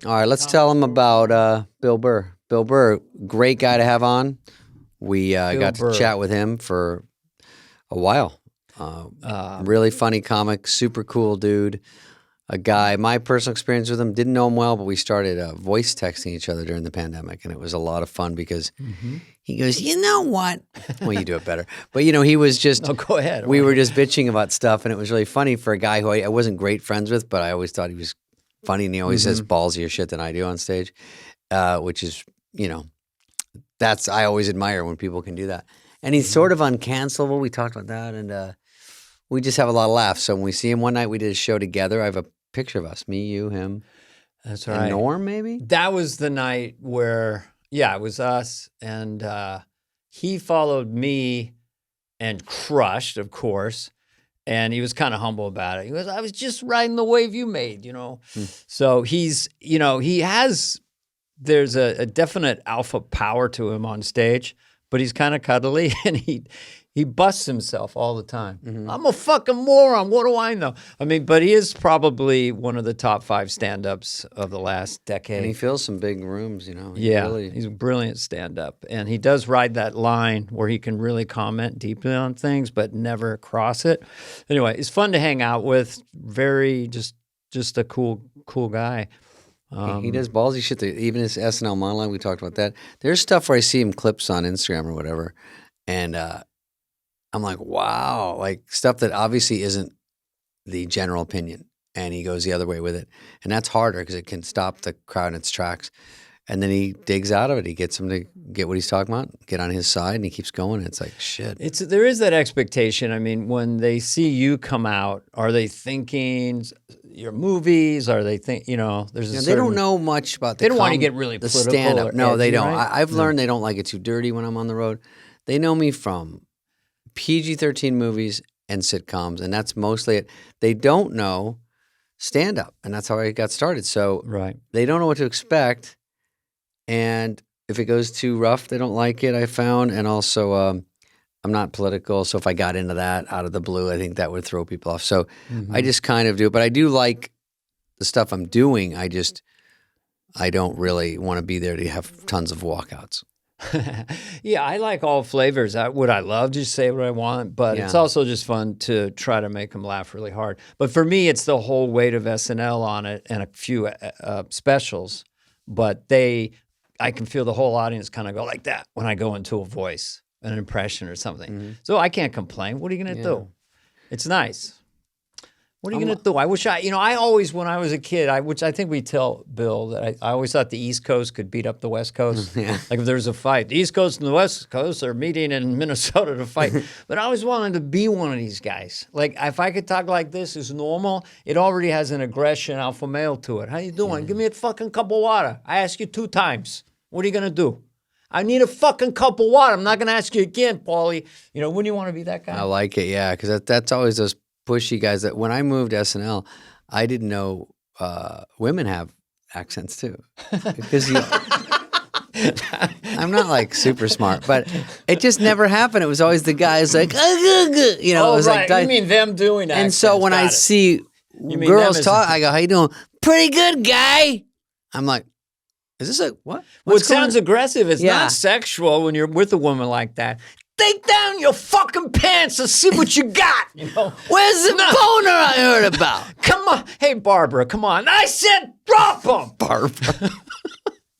All right, let's tell them about Bill Burr. Bill Burr, great guy to have on. We got to Burr. chat with him for a while. Really funny comic, super cool dude. A guy, my personal experience with him, didn't know him well, but we started voice texting each other during the pandemic, and it was a lot of fun because he goes, you know what? Well, you do it better. But, he was just... Oh, go ahead. We were just bitching about stuff, and it was really funny for a guy who I wasn't great friends with, but I always thought he was funny, and he always says ballsier shit than I do on stage, which is, that's... I always admire when people can do that. And he's sort of uncancelable. We talked about that, and we just have a lot of laughs. So when we see him one night, we did a show together. I have a picture of us, me, you, him. That's and right. Norm, maybe? That was the night where, it was us. And he followed me and crushed, of course. And he was kind of humble about it. He goes, I was just riding the wave you made, So he's, there's a definite alpha power to him on stage, but he's kind of cuddly and he busts himself all the time. I'm a fucking moron. What do I know? I mean, but he is probably one of the top 5 stand-ups of the last decade. And he fills some big rooms, He's a brilliant stand-up. And he does ride that line where he can really comment deeply on things, but never cross it. Anyway, it's fun to hang out with. Very just a cool guy. He does ballsy shit. Even his SNL monologue, we talked about that. There's stuff where I see him clips on Instagram or whatever, and I'm like, wow, like stuff that obviously isn't the general opinion, and he goes the other way with it, and that's harder because it can stop the crowd in its tracks. And then he digs out of it. He gets him to get what he's talking about, get on his side, and he keeps going. It's like, shit. There is that expectation. I mean, when they see you come out, are they thinking your movies? Are they there's a certain... They don't know much about They don't want to get really the political stand-up. No, edgy, they don't. right? I've learned they don't like it too dirty when I'm on the road. They know me from PG-13 movies and sitcoms, and that's mostly it. They don't know stand-up, and that's how I got started. So they don't know what to expect. And if it goes too rough, they don't like it, I found. And also, I'm not political, so if I got into that out of the blue, I think that would throw people off. So I just kind of do it. But I do like the stuff I'm doing. I don't really want to be there to have tons of walkouts. Yeah, I like all flavors. Would I love to say what I want, but it's also just fun to try to make them laugh really hard. But for me, it's the whole weight of SNL on it and a few specials. But I can feel the whole audience kind of go like that when I go into a voice, an impression or something. So I can't complain. What are you going to do? It's nice. What are you going to do? I wish I always, when I was a kid, which I think we tell Bill, that I always thought the East Coast could beat up the West Coast. Like if there was a fight, the East Coast and the West Coast are meeting in Minnesota to fight. But I always wanted to be one of these guys. Like if I could talk like this is normal, it already has an aggression alpha male to it. How you doing? Give me a fucking cup of water. I asked you 2 times. What are you going to do? I need a fucking cup of water. I'm not going to ask you again, Paulie. Wouldn't you want to be that guy? I like it, yeah, because that's always those pushy guys that when I moved to SNL, I didn't know women have accents too. Because I'm not like super smart, but it just never happened. It was always the guys like, it was right. like, you mean them doing accents. And so when I see girls talk, I go, how you doing? Pretty good, guy. I'm like, is this a what? Well, it sounds aggressive. It's not sexual when you're with a woman like that. Take down your fucking pants and see what you got. Where's the boner I heard about? Come on. Hey, Barbara, come on. I said drop them. Barbara.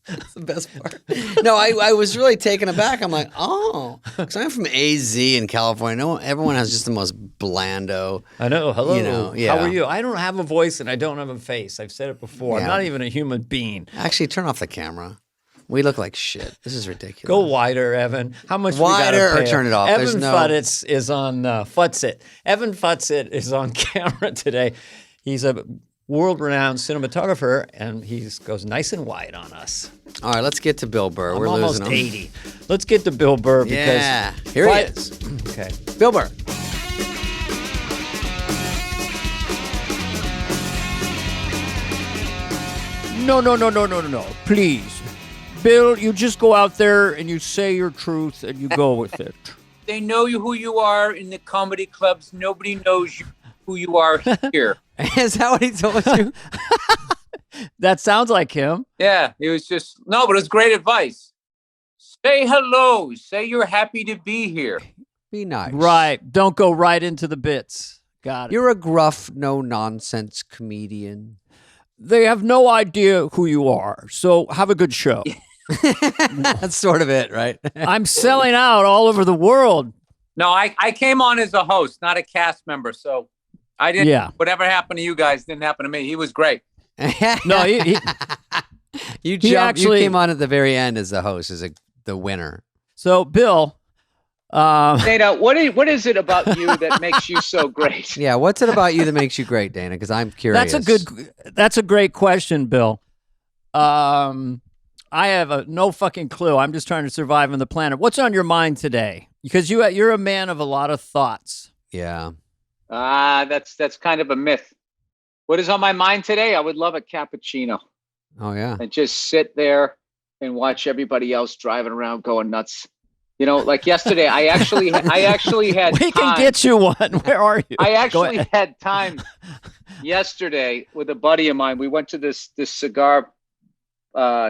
That's the best part. No, I was really taken aback. I'm like, oh, because I'm from AZ in California. No, everyone has just the most blando. I know. Hello. Yeah. How are you? I don't have a voice and I don't have a face. I've said it before. I'm not even a human being. Actually, turn off the camera. We look like shit. This is ridiculous. Go wider, Evan. How much wider or turn it off? Evan Futitz is on Futsit. Evan Futsit is on camera today. He's a world-renowned cinematographer, and he goes nice and wide on us. All right, let's get to Bill Burr. We're almost losing him. 80. Let's get to Bill Burr because here he is. Okay, Bill Burr. No. Please. Bill, you just go out there and you say your truth and you go with it. They know who you are in the comedy clubs. Nobody knows who you are here. Is that what he told you? That sounds like him. Yeah, he was just no, but it was great advice. Say hello. Say you're happy to be here. Be nice. Right. Don't go right into the bits. Got it. You're a gruff, no-nonsense comedian. They have no idea who you are, so have a good show. That's sort of it, right? I'm selling out all over the world. No, I came on as a host, not a cast member. So I didn't. Yeah. Whatever happened to you guys didn't happen to me. He was great. No, you actually came on at the very end as the host, as the winner. So, Bill, Dana, what is it about you that makes you so great? Yeah, what's it about you that makes you great, Dana? Because I'm curious. That's a great question, Bill. I have no fucking clue. I'm just trying to survive on the planet. What's on your mind today? Because you're a man of a lot of thoughts. Yeah. That's kind of a myth. What is on my mind today? I would love a cappuccino Oh, yeah. and just sit there and watch everybody else driving around going nuts. You know, like yesterday, I actually had We can time. get you one. Where are you? I actually had time yesterday with a buddy of mine. We went to this cigar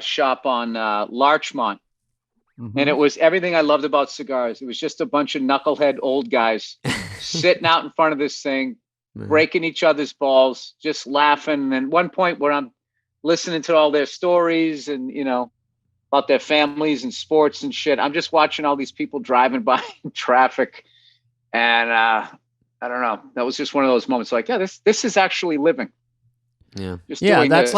shop on Larchmont. Mm-hmm. And it was everything I loved about cigars. It was just a bunch of knucklehead old guys sitting out in front of this thing, breaking each other's balls, just laughing. And one point where I'm listening to all their stories and, you know, about their families and sports and shit. I'm just watching all these people driving by in traffic. And I don't know. That was just one of those moments like, yeah, this is actually living. Yeah. That's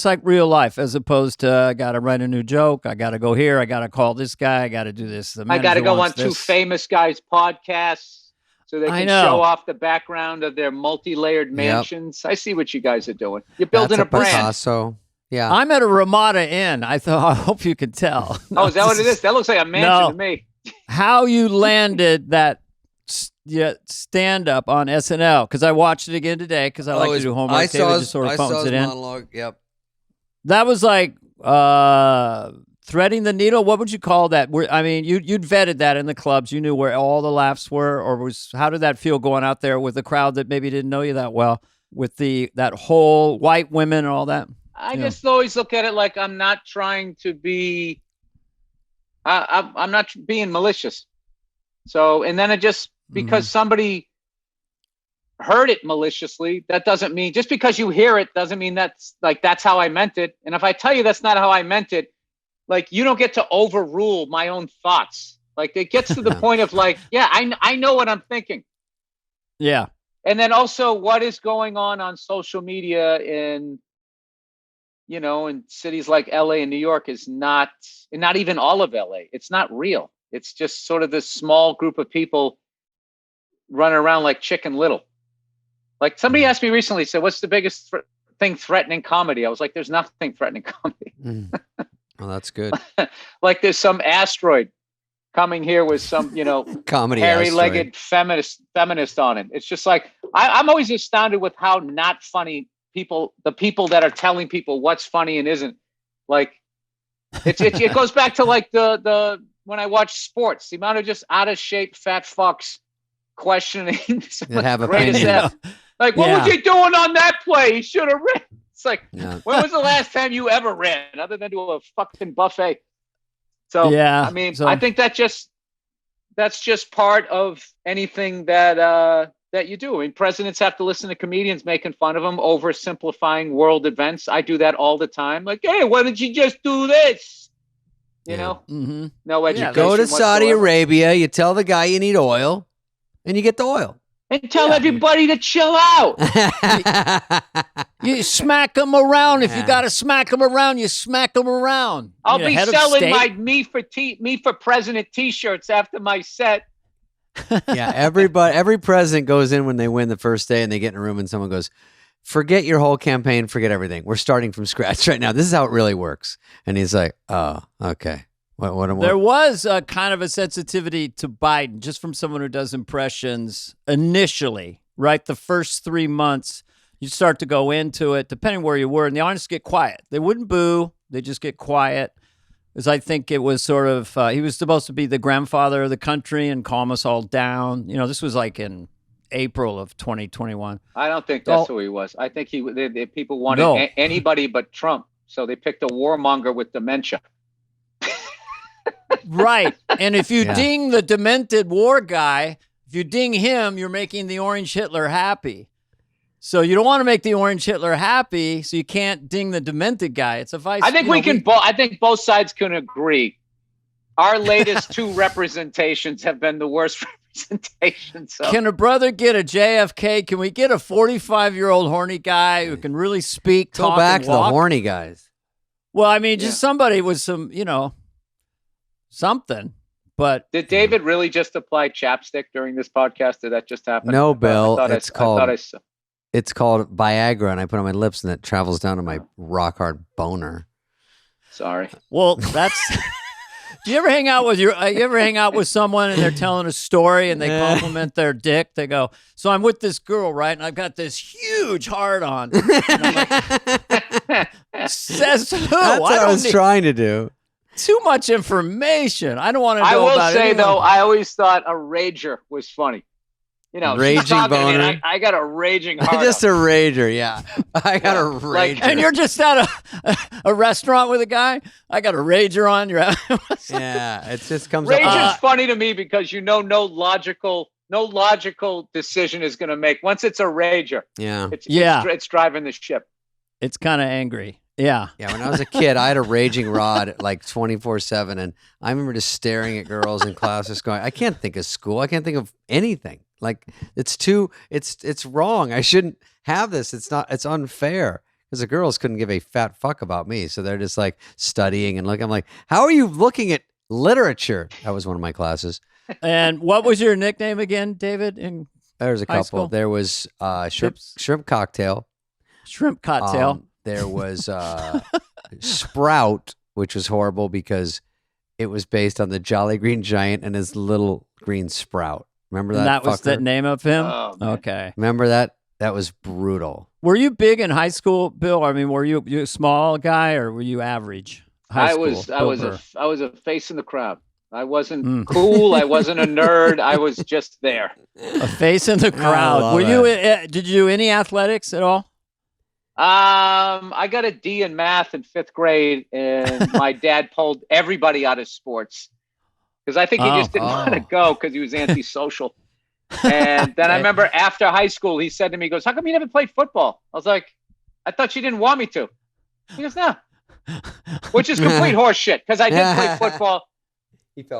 like real life, as opposed to I got to write a new joke. I got to go here. I got to call this guy. I got to do this. I got to go on two famous guys' podcasts so they can show off the background of their multi-layered mansions. Yep. I see what you guys are doing. You're building a brand. Picasso. Yeah. I'm at a Ramada Inn. I hope you could tell. Oh, is that what it is? That looks like a mansion to me. How you landed that stand-up on SNL, because I watched it again today because I like to do homework. I saw his monologue. Yep. That was like threading the needle. What would you call that? You'd vetted that in the clubs. You knew where all the laughs were, or how did that feel going out there with a crowd that maybe didn't know you that well, with that whole white women and all that? I just always look at it like I'm not trying to be. I'm not being malicious. So, and then it just because somebody heard it maliciously, that doesn't mean just because you hear it doesn't mean that's how I meant it. And if I tell you that's not how I meant it, like you don't get to overrule my own thoughts. Like it gets to the point of like, yeah, I know what I'm thinking. Yeah. And then also what is going on social media in cities like LA and New York is not even all of LA. It's not real. It's just sort of this small group of people running around like Chicken Little. Like somebody asked me recently, said, what's the biggest thing threatening comedy? I was like, there's nothing threatening comedy. Well, that's good. Like there's some asteroid coming here with some, comedy hairy-legged feminist on it. It's just like, I'm always astounded with how not funny the people that are telling people what's funny and isn't. Like, it goes back to like the when I watch sports, the amount of just out of shape fat fucks questioning that have opinions. Like, what was he doing on that play? He should have ran. It's like, when was the last time you ever ran other than to a fucking buffet? So, I mean, I think that's just part of anything that you do. I mean, presidents have to listen to comedians making fun of them, oversimplifying world events. I do that all the time. Like, hey, why did you just do this? You know, no education. You go to Saudi Arabia, you tell the guy you need oil, and you get the oil. And tell everybody to chill out. You smack them around. If you got to smack them around, you smack them around. I'll be selling my me for president T-shirts after my set. Yeah, every president goes in when they win the first day, and they get in a room, and someone goes, forget your whole campaign, forget everything. We're starting from scratch right now. This is how it really works. And he's like, oh, okay. What there was a kind of a sensitivity to Biden just from someone who does impressions initially, right? The first 3 months, you start to go into it, depending where you were, and the audience get quiet. They wouldn't boo. They just get quiet. Because I think it was sort of, he was supposed to be the grandfather of the country and calm us all down. This was like in April of 2021. I don't think that's who he was. I think people wanted anybody but Trump, so they picked a warmonger with dementia. Right. And if you ding the demented war guy, if you ding him, you're making the Orange Hitler happy. So you don't want to make the Orange Hitler happy, so you can't ding the demented guy. It's a vice. I think I think both sides can agree. Our latest 2 representations have been the worst representations. So. Can a brother get a JFK? Can we get a 45-year-old horny guy who can really speak, talk, Go back and to walk? the horny guys. Well, I mean, just somebody with some, something. But did David really just apply chapstick during this podcast? Did that just happen? No, Bill. It's called Viagra, and I put it on my lips, and it travels down to my rock hard boner. Sorry. Well, that's. Do you ever hang out with someone and they're telling a story and they compliment their dick? They go, "So I'm with this girl, right? And I've got this huge hard on." Says who? That's what I was trying to do. Too much information. I don't want to know. I will about say anyone. Though, I always thought a rager was funny. Raging boner. I got a raging hard. Just a rager, yeah. I got a rager. And you're just at a restaurant with a guy. I got a rager on. Yeah, it just comes. Rager's funny to me because no logical decision is going to make once it's a rager. Yeah, it's driving the ship. It's kind of angry. Yeah. Yeah, when I was a kid, I had a raging rod like 24/7, and I remember just staring at girls in class, just going, "I can't think of school. I can't think of anything. Like it's wrong. I shouldn't have this. It's unfair." Because the girls couldn't give a fat fuck about me, so they're just like studying and looking. I'm like, "How are you looking at literature?" That was one of my classes. And what was your nickname again, David? There's a couple. School? There was shrimp cocktail. Shrimp cocktail. There was Sprout, which was horrible because it was based on the Jolly Green Giant and his little green sprout. Remember that? And that was the name of him? Oh, okay. Remember that? That was brutal. Were you big in high school, Bill? I mean, were you a small guy or were you average? I was a face in the crowd. I wasn't cool. I wasn't a nerd. I was just there. A face in the crowd. Did you do any athletics at all? I got a D in math in 5th grade, and my dad pulled everybody out of sports because I think he just didn't want to go because he was antisocial. And then I remember after high school, he said to me, he goes, "How come you never played football?" I was like, "I thought you didn't want me to." He goes, "No," which is complete horse shit because I did play football.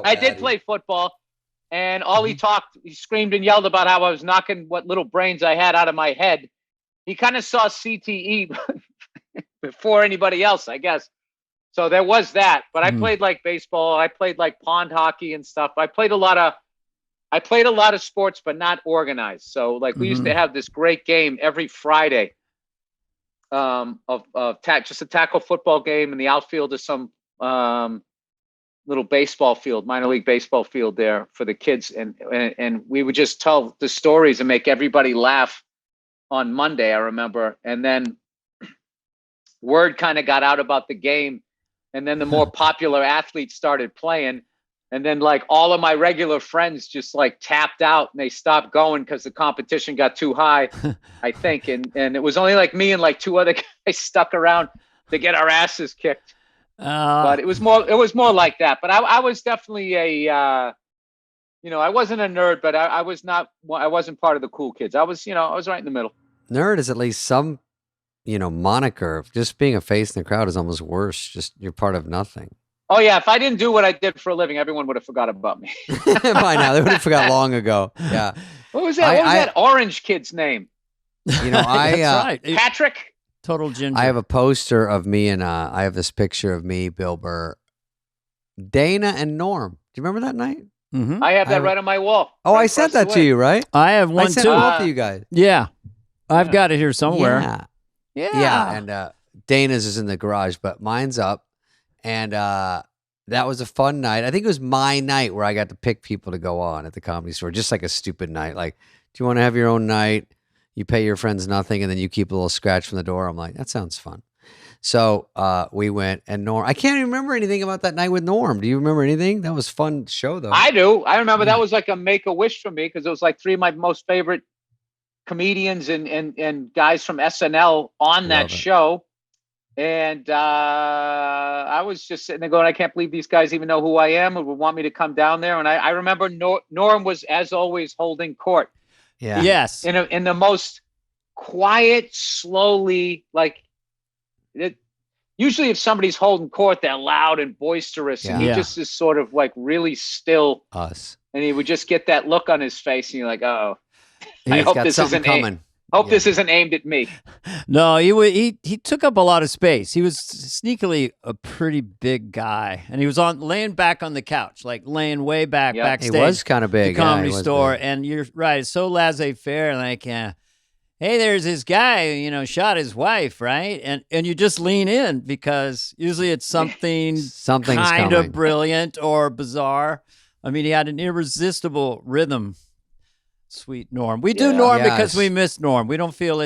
I did play football, and all he screamed and yelled about how I was knocking what little brains I had out of my head. He kind of saw CTE before anybody else, I guess. So there was that. But I played like baseball. I played like pond hockey and stuff. I played a lot of sports, but not organized. So like we used to have this great game every Friday just a tackle football game in the outfield of some little baseball field, minor league baseball field there for the kids. And we would just tell the stories and make everybody laugh on Monday, I remember. And then word kind of got out about the game. And then the more popular athletes started playing. And then like all of my regular friends just like tapped out and they stopped going because the competition got too high, I think. And it was only like me and like 2 other guys stuck around to get our asses kicked. But it was more like that. But I was definitely I wasn't a nerd, but I wasn't part of the cool kids. I was right in the middle. Nerd is at least some, moniker. Just being a face in the crowd is almost worse. Just you're part of nothing. Oh yeah, if I didn't do what I did for a living, everyone would have forgot about me. By now, they would have forgot long ago. Yeah. What was that? What was that orange kid's name? That's right. Patrick. Total ginger. I have a poster of me and I have this picture of me, Bill Burr, Dana, and Norm. Do you remember that night? Mm-hmm. I have that right on my wall. Oh, I sent that to you, right? I have one I sent too. both of you guys. Yeah, I've got it here somewhere. Yeah. And Dana's is in the garage, but mine's up. And that was a fun night. I think it was my night where I got to pick people to go on at the Comedy Store, just like a stupid night. Like, do you want to have your own night? You pay your friends nothing, and then you keep a little scratch from the door. I'm like, that sounds fun. So we went, and Norm, I can't even remember anything about that night with Norm. Do you remember anything? That was a fun show, though. I do. I remember that was like a make-a-wish for me because it was like 3 of my most favorite comedians and guys from SNL on that show. And I was just sitting there going, I can't believe these guys even know who I am or would want me to come down there. And I remember Norm was, as always, holding court. Yeah. Yes. In the most quiet, slowly, like it. Usually if somebody's holding court, they're loud and boisterous. And he just is sort of like really still. Us. And he would just get that look on his face. And you're like, oh, I hope this isn't coming. Hope this isn't aimed at me. No, he took up a lot of space. He was sneakily a pretty big guy, and he was laying back on the couch, like laying way back backstage. He was kind of big. The Comedy Store, and you're right. It's so laissez-faire, like, hey, there's this guy, shot his wife, right? And you just lean in because usually it's something's kind of brilliant or bizarre. I mean, he had an irresistible rhythm. Sweet Norm. We do Norm because we miss Norm. We don't feel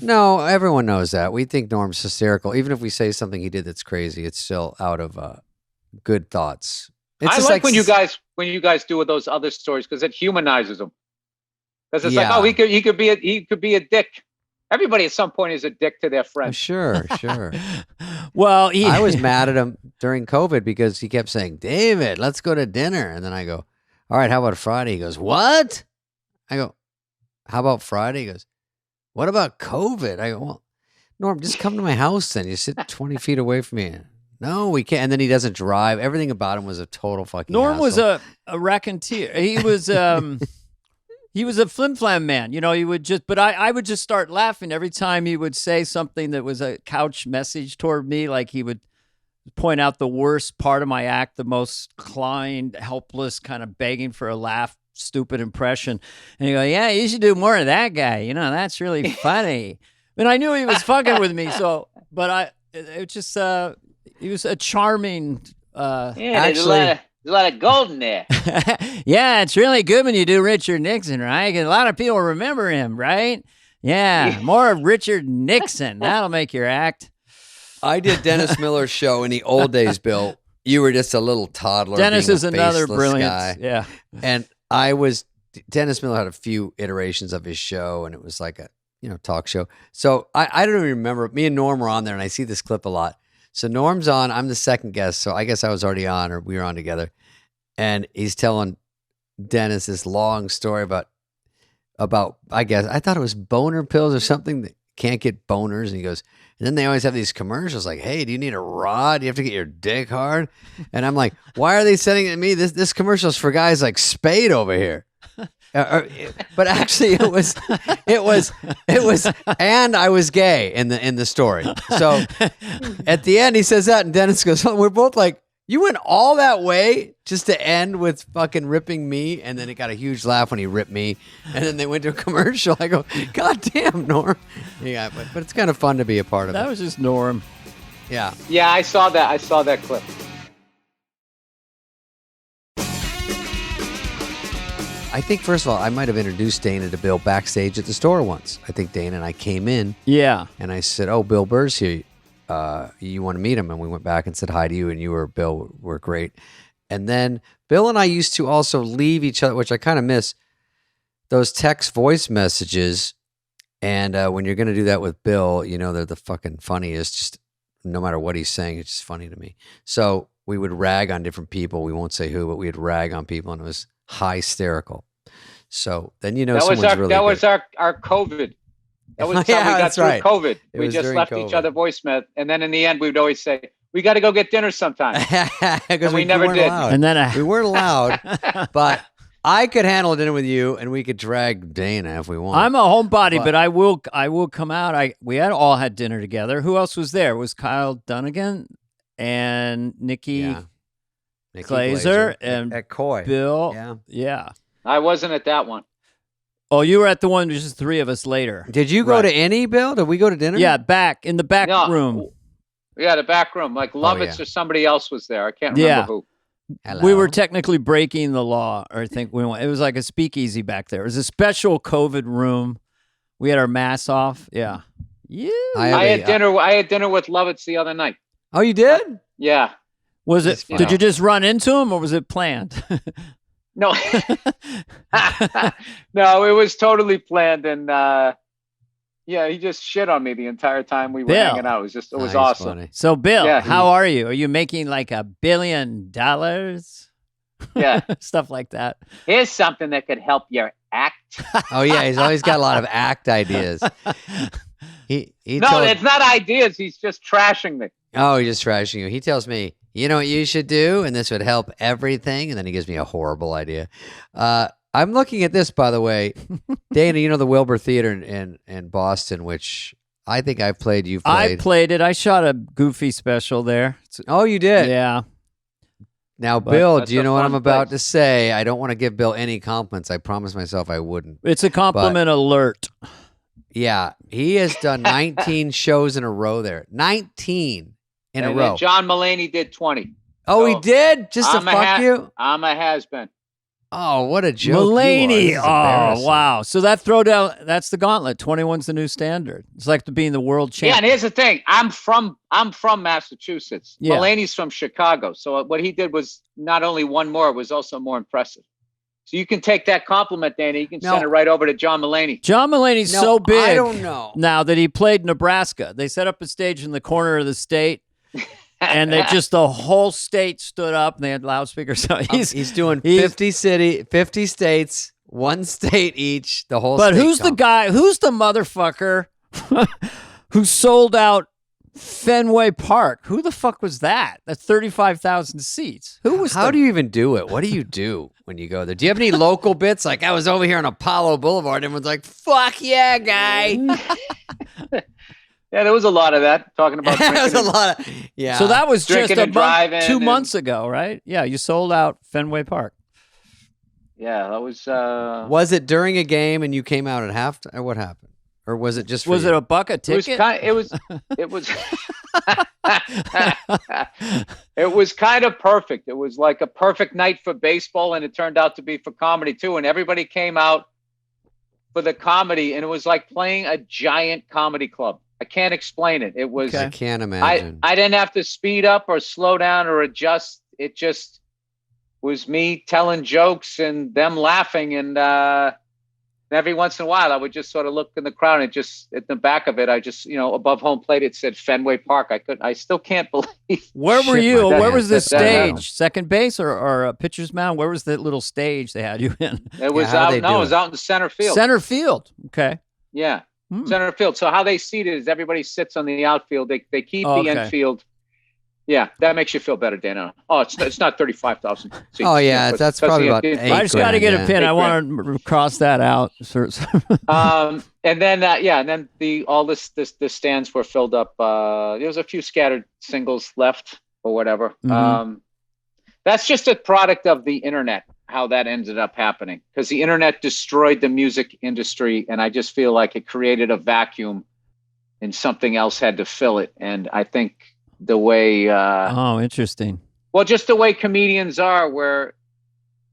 No, everyone knows that. We think Norm's hysterical. Even if we say something he did that's crazy, it's still out of good thoughts. I like when you guys do with those other stories because it humanizes them. Because it's like, oh, he could be a dick. Everybody at some point is a dick to their friend. Sure. Well, I was mad at him during COVID because he kept saying, David, let's go to dinner. And then I go, all right, how about Friday? He goes, what? I go, how about Friday? He goes, what about COVID? I go, well, Norm, just come to my house then. You sit 20 feet away from me. No, we can't. And then he doesn't drive. Everything about him was a total fucking Norm hassle. was a raconteur. He was he was a flim-flam man. He would but I would just start laughing every time he would say something that was a couch message toward me. Like he would point out the worst part of my act, the most climbed, helpless, kind of begging for a laugh, stupid impression. And you go, yeah, you should do more of that guy. That's really funny. And I knew he was fucking with me. But it just, he was a charming, there's a lot of gold in there. Yeah, it's really good when you do Richard Nixon, right? 'Cause a lot of people remember him, right? Yeah, more of Richard Nixon. That'll make your act. I did Dennis Miller's show in the old days, Bill. You were just a little toddler. Dennis is another brilliant guy. Yeah. And Dennis Miller had a few iterations of his show, and it was like a talk show. So I don't even remember. Me and Norm were on there, and I see this clip a lot. So Norm's on. I'm the second guest, so I guess I was already on, or we were on together. And he's telling Dennis this long story about I guess I thought it was boner pills or something that can't get boners, and he goes. And then they always have these commercials like, hey, do you need a rod? Do you have to get your dick hard? And I'm like, why are they sending it to me? This commercial is for guys like Spade over here. But actually it was, and I was gay in the story. So at the end he says that, and Dennis goes, we're both like, you went all that way just to end with fucking ripping me, and then it got a huge laugh when he ripped me, and then they went to a commercial. I go, God damn, Norm. Yeah, but it's kind of fun to be a part of that. That was just Norm. Yeah. Yeah, I saw that clip. I think, first of all, I might have introduced Dana to Bill backstage at the store once. I think Dana and I came in. Yeah. And I said, oh, Bill Burr's here. You want to meet him? And we went back and said hi to you, and you Bill were great. And then Bill and I used to also leave each other, which I kind of miss, those text voice messages. And when you're going to do that with Bill, they're the fucking funniest. Just no matter what he's saying, it's just funny to me. So we would rag on different people. We won't say who, but we'd rag on people, and it was hysterical. So then that was our COVID. That was how we got through COVID. We just left each other voicemail, and then in the end, we would always say, "We got to go get dinner sometime," because we never did. Allowed. And then we weren't allowed, but I could handle dinner with you, and we could drag Dana if we want. I'm a homebody, but I will come out. We had all had dinner together. Who else was there? It was Kyle Dunnigan and Nikki Glazer and at Coy. Bill. Yeah. I wasn't at that one. Oh, you were at the one, just three of us later. Did you go to any, Bill? Did we go to dinner? Yeah, in the back room. Yeah, the back room. Like Lovitz or somebody else was there. I can't remember who. Hello. We were technically breaking the law, or I think it was like a speakeasy back there. It was a special COVID room. We had our masks off. Yeah. Yeah. I had dinner with Lovitz the other night. Oh, you did? Yeah. Was it? Did you just run into him, or was it planned? No, no, it was totally planned, and yeah, he just shit on me the entire time we were hanging out. It was awesome. Funny. So, Bill, how are you? Are you making like $1 billion? Yeah, stuff like that. Here's something that could help your act. Oh yeah, he's always got a lot of act ideas. It's not ideas. He's just trashing me. Oh, he's just trashing you. He tells me, you know what you should do, and this would help everything, and then he gives me a horrible idea. I'm looking at this, by the way. Dana, you know the Wilbur Theater in Boston, which I think I've played. You've played. I played it. I shot a Goofy special there. Oh, you did? Yeah. Now, Bill, do you know what I'm about to say? I don't want to give Bill any compliments. I promised myself I wouldn't. It's a compliment alert. Yeah. He has done 19 shows in a row there. 19 in a row. John Mulaney did 20. Oh, so he did? Just to fuck you? I'm a has-been. Oh, what a joke. Mulaney. Oh, wow. So that throwdown, that's the gauntlet. 21's the new standard. It's like being the world champion. Yeah, and here's the thing. I'm from Massachusetts. Yeah. Mulaney's from Chicago. So what he did was not only one more, it was also more impressive. So you can take that compliment, Dana. You can send it right over to John Mulaney. John Mulaney's so big. I don't know. Now that he played Nebraska. They set up a stage in the corner of the state. And the whole state stood up and they had loudspeakers. So he's doing 50 states, one state each, the whole But state who's the guy, who's the motherfucker who sold out Fenway Park? Who the fuck was that? That's 35,000 seats. Who was How do you even do it? What do you do when you go there? Do you have any local bits? Like I was over here on Apollo Boulevard and everyone's like, fuck yeah, guy. Yeah, there was a lot of that, talking about There was a lot of, yeah. So that was just a 2 months ago, right? Yeah, you sold out Fenway Park. Yeah, that was... Was it during a game and you came out at halftime? Or what happened? Or was it just for Was you? it a buck a ticket? It was it was kind of perfect. It was like a perfect night for baseball, and it turned out to be for comedy too. And everybody came out for the comedy, and it was like playing a giant comedy club. I can't explain it. It was. I can't imagine. I didn't have to speed up or slow down or adjust. It just was me telling jokes and them laughing. And every once in a while, I would just sort of look in the crowd, and just at the back of it, I just, above home plate, it said Fenway Park. I still can't believe. Where were you? Where was the stage? Second base or pitcher's mound? Where was the little stage they had you in? It was out. No, it was out in the center field. Center field. Okay. Yeah. Center field. So how they seat it is everybody sits on the outfield. They keep the infield. Yeah, that makes you feel better, Dana. Oh, it's not 35,000 seats. Oh yeah, that's probably about 8 I just got to get a pin. I want to cross that out. And then the stands were filled up. There was a few scattered singles left or whatever. Mm-hmm. That's just a product of the internet. How that ended up happening, because the internet destroyed the music industry, and I just feel like it created a vacuum and something else had to fill it. And I think the way interesting. Well, just the way comedians are,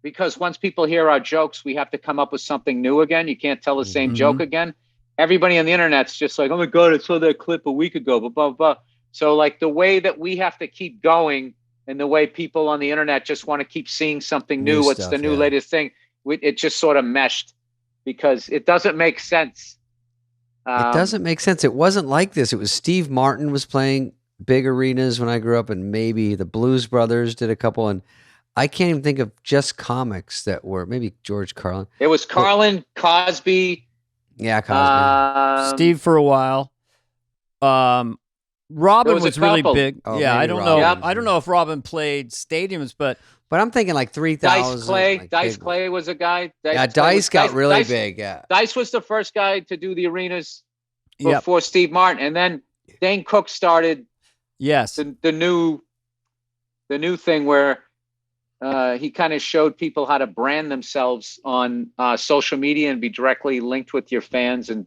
because once people hear our jokes, we have to come up with something new again. You can't tell the same joke again. Everybody on the internet's just like, oh my God, I saw that clip a week ago, blah, blah, blah. So like the way that we have to keep going, and the way people on the internet just want to keep seeing something new, what's the new latest thing? It just sort of meshed, because it doesn't make sense. It doesn't make sense. It wasn't like this. It was Steve Martin was playing big arenas when I grew up, and maybe the Blues Brothers did a couple, and I can't even think of just comics that were, maybe George Carlin. It was Carlin, Cosby. Yeah, Cosby. Steve for a while. Robin was really big. Oh, yeah, I don't Robin. know. Yep. I don't know if Robin played stadiums, but I'm thinking like 3,000. Dice Clay was a guy. Dice got really big. Yeah, Dice was the first guy to do the arenas before Steve Martin, and then Dane Cook started. Yes, the new thing where he kind of showed people how to brand themselves on social media and be directly linked with your fans and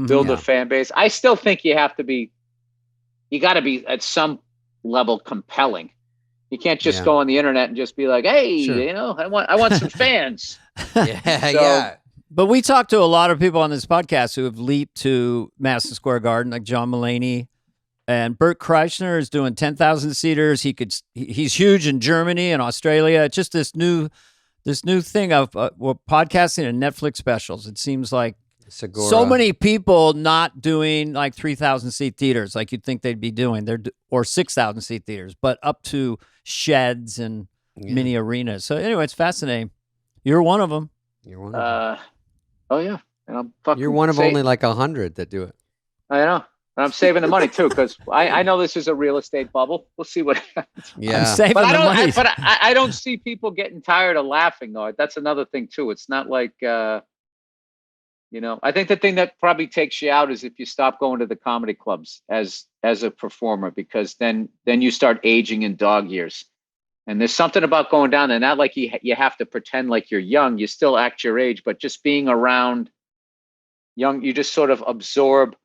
build a fan base. I still think you got to be at some level compelling. You can't just go on the internet and just be like, hey, I want some fans. Yeah. But we talked to a lot of people on this podcast who have leaped to Madison Square Garden, like John Mulaney, and Bert Kreischer is doing 10,000 seaters. He's huge in Germany and Australia. It's just this this new thing of podcasting and Netflix specials. It seems like Segura. So many people not doing like 3,000 seat theaters like you'd think they'd be doing, or 6,000 seat theaters, but up to sheds and mini arenas. So anyway, it's fascinating. You're one of them. You're one of them. Oh yeah, and I'm fucking. You're one of only like 100 that do it. I know. And I'm saving the money too, because I know this is a real estate bubble. We'll see what happens. Yeah, I'm saving the money. But I don't see people getting tired of laughing though. That's another thing too. It's not like I think the thing that probably takes you out is if you stop going to the comedy clubs as a performer, because then you start aging in dog years. And there's something about going down there, not like you have to pretend like you're young. You still act your age, but just being around young, you just sort of absorb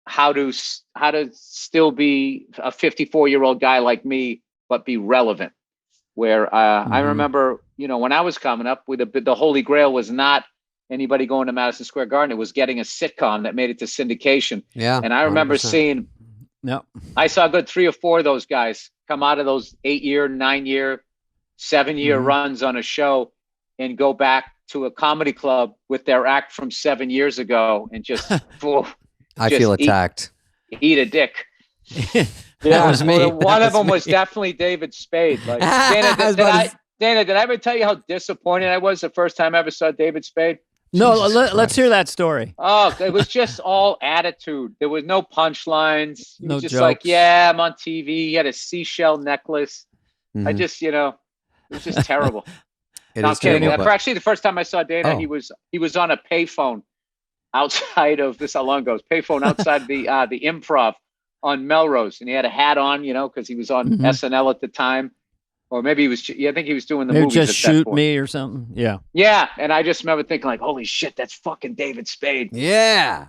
how to still be a 54-year-old guy like me, but be relevant. Where I remember, when I was coming up, with the Holy Grail was not anybody going to Madison Square Garden. It was getting a sitcom that made it to syndication. Yeah. And I remember 100%. I saw a good 3 or 4 of those guys come out of those 8-year, 9-year, 7-year runs on a show and go back to a comedy club with their act from 7 years ago and just, I feel attacked. Eat a dick. That was me. One of them was definitely David Spade. Like, Dana, did I ever tell you how disappointed I was the first time I ever saw David Spade? No, let's hear that story. Oh, it was just all attitude. There was no punchlines. He was just jokes. like, yeah, I'm on TV. He had a seashell necklace. Mhm. I just, it was just terrible. It No, I'm is kidding. terrible, but- Actually, the first time I saw Dana, Oh. he was on a payphone outside of this. How long ago? Payphone outside the Improv on Melrose, and he had a hat on, because he was on SNL at the time. Or maybe he was. I think he was doing the Maybe movies. just at that shoot point. me or something. Yeah. Yeah, and I just remember thinking like, "Holy shit, that's fucking David Spade." Yeah.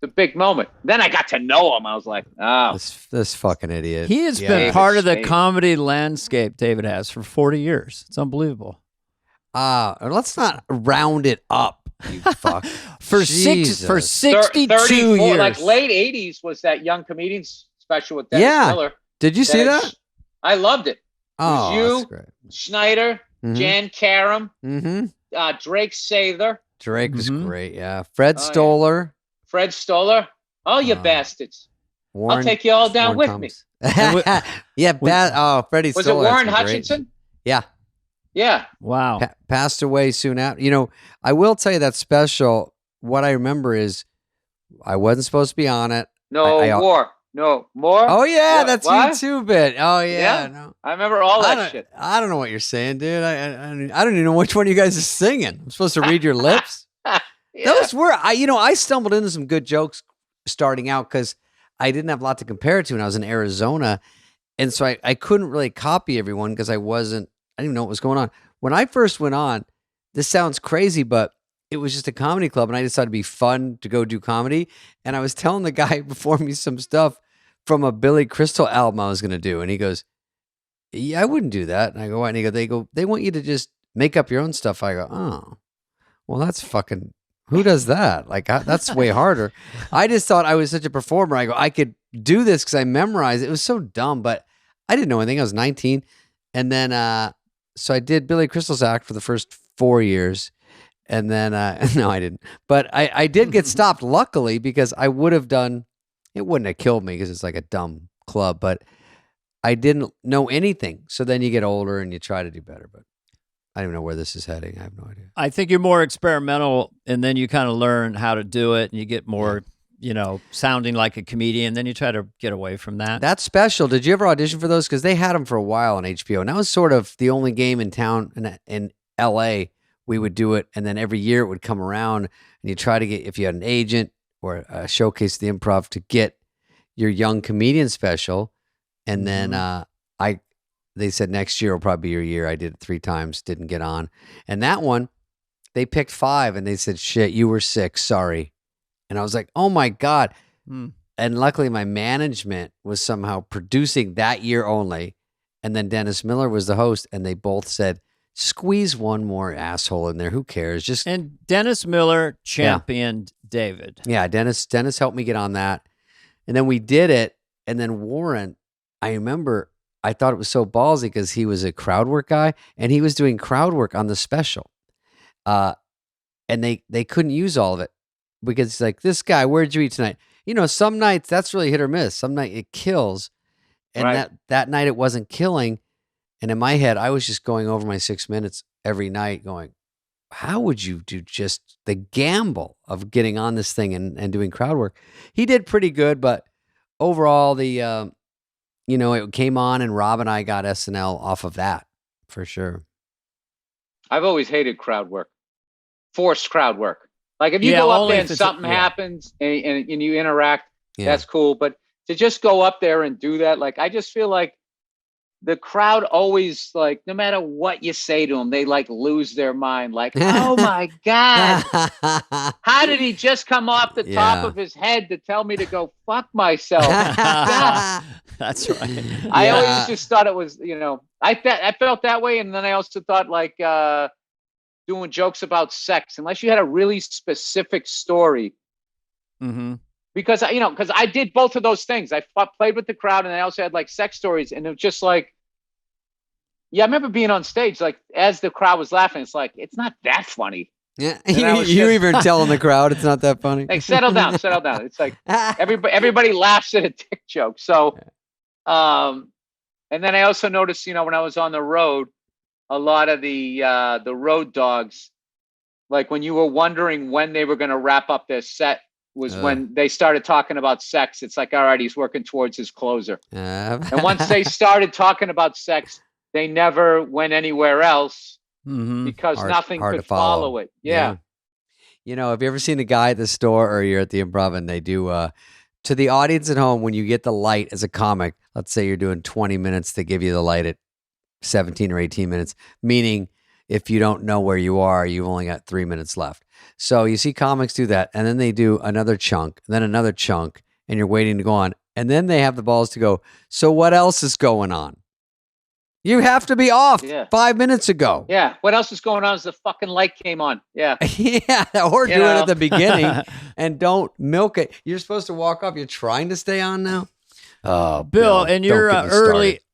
It's a big moment. Then I got to know him. I was like, "Oh, This fucking idiot. He has been David part of the Spade. comedy landscape, David has, for 40 years. It's unbelievable. Let's not round it up, you fuck. For Jesus. 62 34, years. like late '80s was that Young Comedians special with Dennis Yeah. Miller. Did you see that? I loved it. Oh, you, that's great. Schneider, Mhm. Jan Karam, Mm-hmm. Drake Sather, Drake was Mhm. great. Yeah. Fred Oh, yeah. Stoller. Fred Stoller. Oh, you Uh, bastards! Warren, I'll take you all down Warren with me. Thomas. yeah. Freddie Was it Stoller. had Warren some great- Hutchinson? Yeah. Yeah. Wow. Passed away soon after. I will tell you that special. What I remember is I wasn't supposed to be on it. No I- war. No more. Oh yeah, What? that's What? you too, bit. Oh yeah, Yeah? no. I remember all that shit. I don't know what you're saying, dude. I don't even know which one you guys are singing. I'm supposed to read your lips. Yeah. Those were I stumbled into some good jokes starting out because I didn't have a lot to compare it to when I was in Arizona, and so I couldn't really copy everyone because I didn't even know what was going on. When I first went on, this sounds crazy, but it was just a comedy club, and I decided to be fun to go do comedy. And I was telling the guy before me some stuff from a Billy Crystal album I was going to do, and he goes, "Yeah, I wouldn't do that." And I go, "Why?" And they want you to just make up your own stuff. I go, "Oh, well, that's fucking. Who does that? Like, that's way harder." I just thought I was such a performer. I go, I could do this because I memorized it. It was so dumb, but I didn't know anything. I was 19, and then so I did Billy Crystal's act for the first 4 years. And then, no, I didn't. But I did get stopped, luckily, because I would have done, it wouldn't have killed me because it's like a dumb club, but I didn't know anything. So then you get older and you try to do better. But I don't even know where this is heading. I have no idea. I think you're more experimental, and then you kind of learn how to do it, and you get more, sounding like a comedian. Then you try to get away from that. That's special. Did you ever audition for those? Because they had them for a while on HBO. And that was sort of the only game in town in LA. We would do it, and then every year it would come around, and you try to get, if you had an agent or a showcase the Improv, to get your young comedian special. And then they said next year will probably be your year. I did it 3 times, didn't get on. And that one, they picked 5, and they said, "Shit, you were 6, sorry." And I was like, oh my God. And luckily my management was somehow producing that year only. And then Dennis Miller was the host, and they both said, squeeze one more asshole in there. Who cares? And Dennis Miller championed David. Yeah, Dennis helped me get on that. And then we did it. And then Warren, I remember I thought it was so ballsy because he was a crowd work guy and he was doing crowd work on the special. And they couldn't use all of it because it's like, this guy, where'd you eat tonight? Some nights that's really hit or miss. Some night it kills. And that night it wasn't killing. And in my head, I was just going over my 6 minutes every night going, how would you do just the gamble of getting on this thing and doing crowd work? He did pretty good, but overall it came on and Rob and I got SNL off of that for sure. I've always hated crowd work, forced crowd work. Like if you go up there and something happens and you interact, that's cool. But to just go up there and do that, like I just feel like the crowd always, like, no matter what you say to them, they like lose their mind. Like, oh my God, how did he just come off the top of his head to tell me to go fuck myself? That's right. I always just thought it was, I felt that way. And then I also thought like doing jokes about sex, unless you had a really specific story. Mm-hmm. Because I did both of those things. I played with the crowd, and I also had like sex stories, and it was just like, I remember being on stage, like as the crowd was laughing, it's like it's not that funny. Yeah, you even telling the crowd it's not that funny. Like settle down. It's like everybody laughs at a dick joke. So, and then I also noticed, when I was on the road, a lot of the road dogs, like when you were wondering when they were going to wrap up their set, was when they started talking about sex. It's like, all right, he's working towards his closer. And once they started talking about sex, they never went anywhere else because nothing could follow it. Yeah. Have you ever seen a guy at the store or you're at the Improv and they do, to the audience at home, when you get the light as a comic, let's say you're doing 20 minutes, they give you the light at 17 or 18 minutes, meaning if you don't know where you are, you've only got 3 minutes left. So you see comics do that, and then they do another chunk, then another chunk, and you're waiting to go on. And then they have the balls to go, so what else is going on? You have to be off 5 minutes ago. Yeah. What else is going on is the fucking light came on. Yeah. Or do it at the beginning and don't milk it. You're supposed to walk off. You're trying to stay on now? Oh, Bill, in your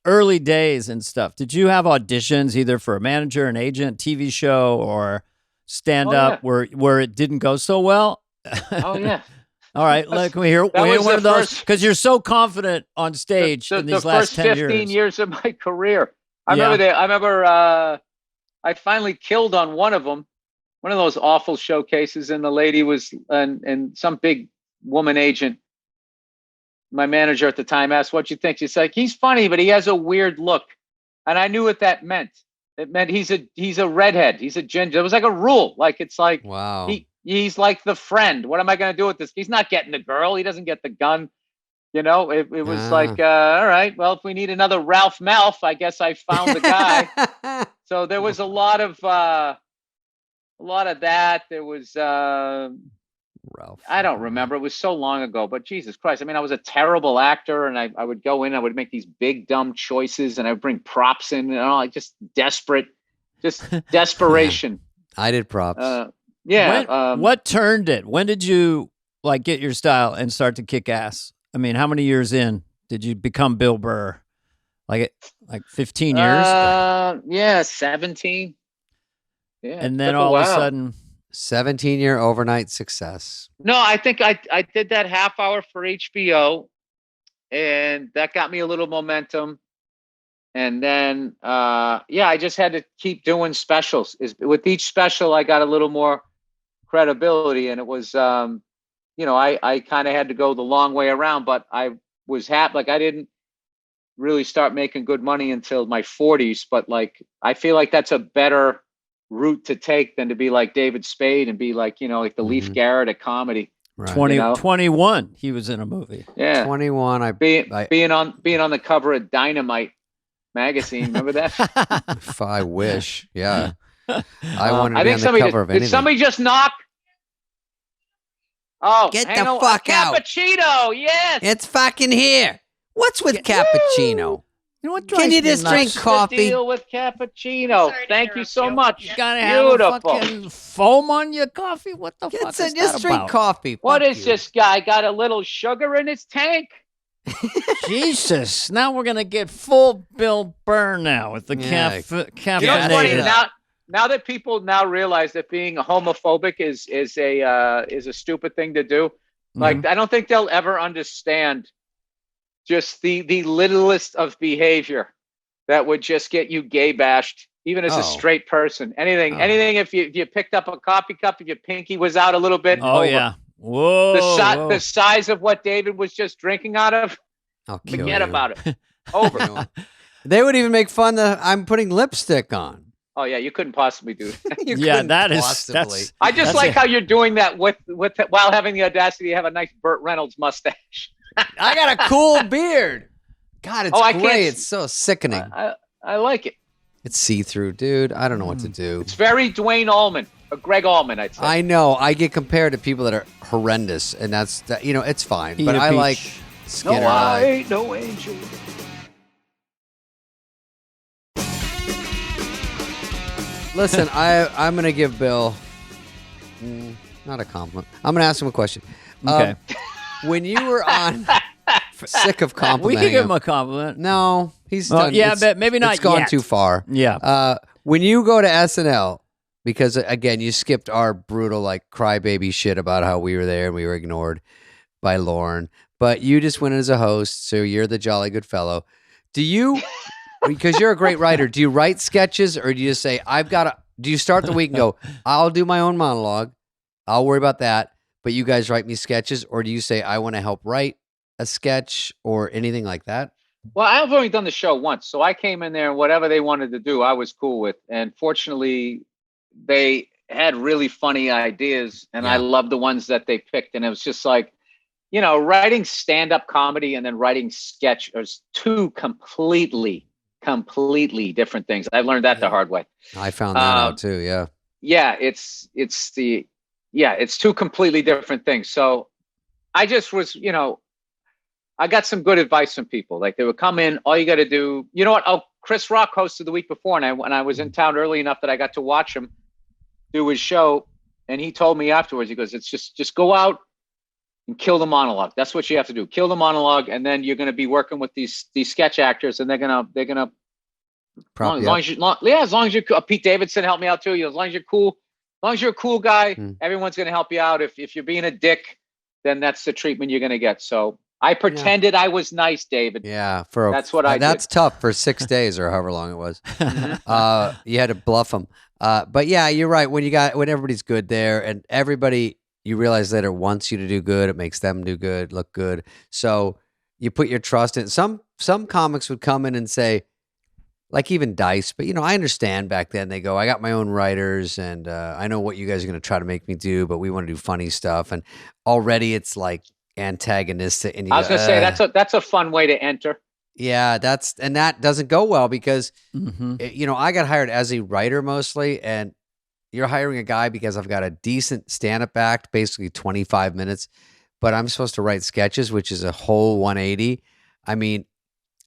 early days and stuff, did you have auditions either for a manager, an agent, TV show, or stand up where it didn't go so well? Oh yeah. All right, can we hear one of those? Because you're so confident on stage in these last 10 years. The first 15 years of my career. I remember I finally killed on one of them, one of those awful showcases, and the lady was, and some big woman agent, my manager at the time, asked, "What you think?" She's like, "He's funny, but he has a weird look." And I knew what that meant. It meant he's a redhead. He's a ginger. It was like a rule. Like, it's like, wow. He's like the friend. What am I going to do with this? He's not getting the girl. He doesn't get the gun. It was like, all right, well, if we need another Ralph Malph, I guess I found the guy. So there was a lot of that. There was, Ralph. I don't remember. It was so long ago, but Jesus Christ. I mean, I was a terrible actor, and I would go in, I would make these big, dumb choices, and I would bring props in, and all, just desperation. I did props. What turned it? When did you get your style and start to kick ass? I mean, how many years in did you become Bill Burr? Like 15 years? 17. Yeah. And then all of a sudden, 17-year overnight success. No, I think I did that half hour for HBO, and that got me a little momentum. And then, I just had to keep doing specials. With each special, I got a little more credibility, and it was, I kind of had to go the long way around, but I was happy. Like, I didn't really start making good money until my 40s, but I feel like that's a better route to take than to be like David Spade and be like, like the Leif Garrett of comedy. Right. 21, he was in a movie. Yeah. 21. Being on the cover of Dynamite magazine. Remember that? If I wish. Yeah. I wanted to be on the cover of anything. Did somebody just knock? Oh, get the fuck out. Cappuccino. Yes. It's fucking here. What's with cappuccino? Can you just drink coffee? Deal with cappuccino. Sorry, thank you so much. You gotta have a fucking foam on your coffee. What the fuck is that just drink about? coffee. What is this guy got a little sugar in his tank? Jesus! Now we're gonna get full Bill Burr now with the caffeinated. You know what's funny? Now that people now realize that being homophobic is a stupid thing to do. Like I don't think they'll ever understand just the littlest of behavior that would just get you gay bashed, even as a straight person. Anything if you picked up a coffee cup, if your pinky was out a little bit. Oh yeah. Whoa. The size of what David was just drinking out of. Forget about it. Over. They would even make fun that I'm putting lipstick on. Oh yeah, you couldn't possibly do That's that. I just like how you're doing that with while having the audacity to have a nice Burt Reynolds mustache. I got a cool beard. God, it's great. It's so sickening. I like it. It's see-through, dude. I don't know what to do. It's very Dwayne Allman, or Greg Allman, I'd say. I know. I get compared to people that are horrendous, and that's it's fine. But I like Skinner. No, I ain't no angel. Listen, I'm going to give Bill not a compliment. I'm going to ask him a question. Okay. When you were on sick of complimenting we can give him a compliment. No, he's done. Yeah, but maybe not yet. It's gone too far. Yeah. When you go to SNL, because again, you skipped our brutal crybaby shit about how we were there and we were ignored by Lauren, but you just went as a host, so you're the jolly good fellow. Do you, because you're a great writer, do you write sketches or do you just say, do you start the week and go, I'll do my own monologue, I'll worry about that, but you guys write me sketches, or do you say, I want to help write a sketch or anything like that? Well, I've only done the show once, so I came in there and whatever they wanted to do, I was cool with. And fortunately, they had really funny ideas, and I loved the ones that they picked. And it was just like, writing stand-up comedy and then writing sketch is two completely different things. I learned that the hard way. I found that out too. Yeah. Yeah, it's two completely different things. So I just was, I got some good advice from people. Like they would come in, all you got to do, you know what? Oh, Chris Rock hosted the week before, and I was in town early enough that I got to watch him do his show. And he told me afterwards, he goes, it's just go out and kill the monologue. That's what you have to do. Kill the monologue. And then you're going to be working with these sketch actors, and they're going to, as long as you're Pete Davidson helped me out too. As long as you're cool, as long as you're a cool guy, everyone's going to help you out. If you're being a dick, then that's the treatment you're going to get. So I pretended I was nice, David. Yeah. That's what I did. That's tough for 6 days or however long it was. You had to bluff them. But yeah, you're right. When everybody's good there, and everybody, you realize later wants you to do good, it makes them do good, look good. So you put your trust in. Some comics would come in and say, like even Dice, but I understand back then they go, I got my own writers, and I know what you guys are going to try to make me do, but we want to do funny stuff. And already it's like antagonistic. And I was going to say that's a fun way to enter. Yeah, that doesn't go well because I got hired as a writer mostly, and you're hiring a guy because I've got a decent stand-up act, basically 25 minutes, but I'm supposed to write sketches, which is a whole 180. I mean,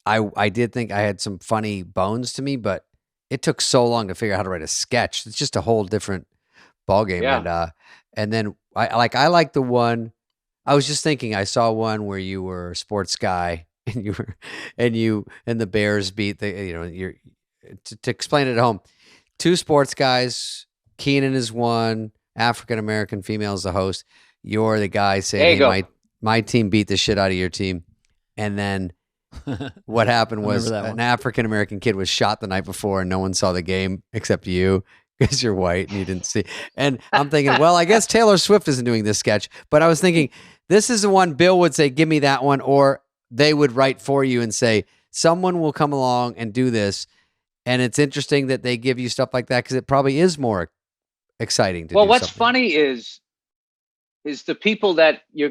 I did think I had some funny bones to me, but it took so long to figure out how to write a sketch. It's just a whole different ballgame. Yeah. And then I like the one. I was just thinking, I saw one where you were a sports guy and the Bears beat to explain it at home. 2 sports guys, Keenan is one, African-American female is the host. You're the guy saying, hey, my team beat the shit out of your team. And then what happened was an African-American kid was shot the night before and no one saw the game except you because you're white and you didn't see. And I'm thinking, well, I guess Taylor Swift isn't doing this sketch, but I was thinking this is the one Bill would say, give me that one, or they would write for you and say, someone will come along and do this. And it's interesting that they give you stuff like that because it probably is more exciting to do. Well, what's funny is the people that are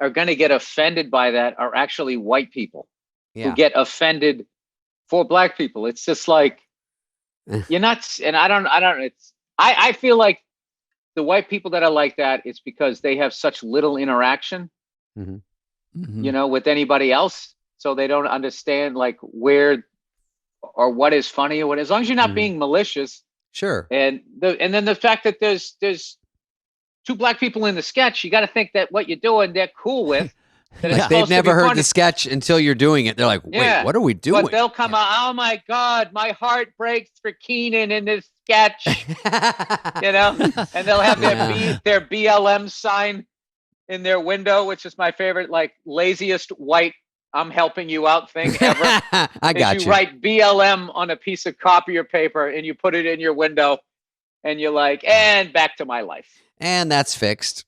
gonna get offended by that are actually white people who get offended for black people. It's just like you're not, and I feel like the white people that are like that, it's because they have such little interaction, with anybody else, so they don't understand like where or what is funny or what. As long as you're not being malicious, sure. And then the fact that there's 2 black people in the sketch, you got to think that what you're doing, they're cool with. They've never heard the sketch until you're doing it. They're like, wait, what are we doing? But they'll come out, oh my God, my heart breaks for Keenan in this sketch. And they'll have their BLM sign in their window, which is my favorite, like laziest white I'm helping you out thing ever. I got you. Write BLM on a piece of copier paper and you put it in your window and you're like, and back to my life. And that's fixed.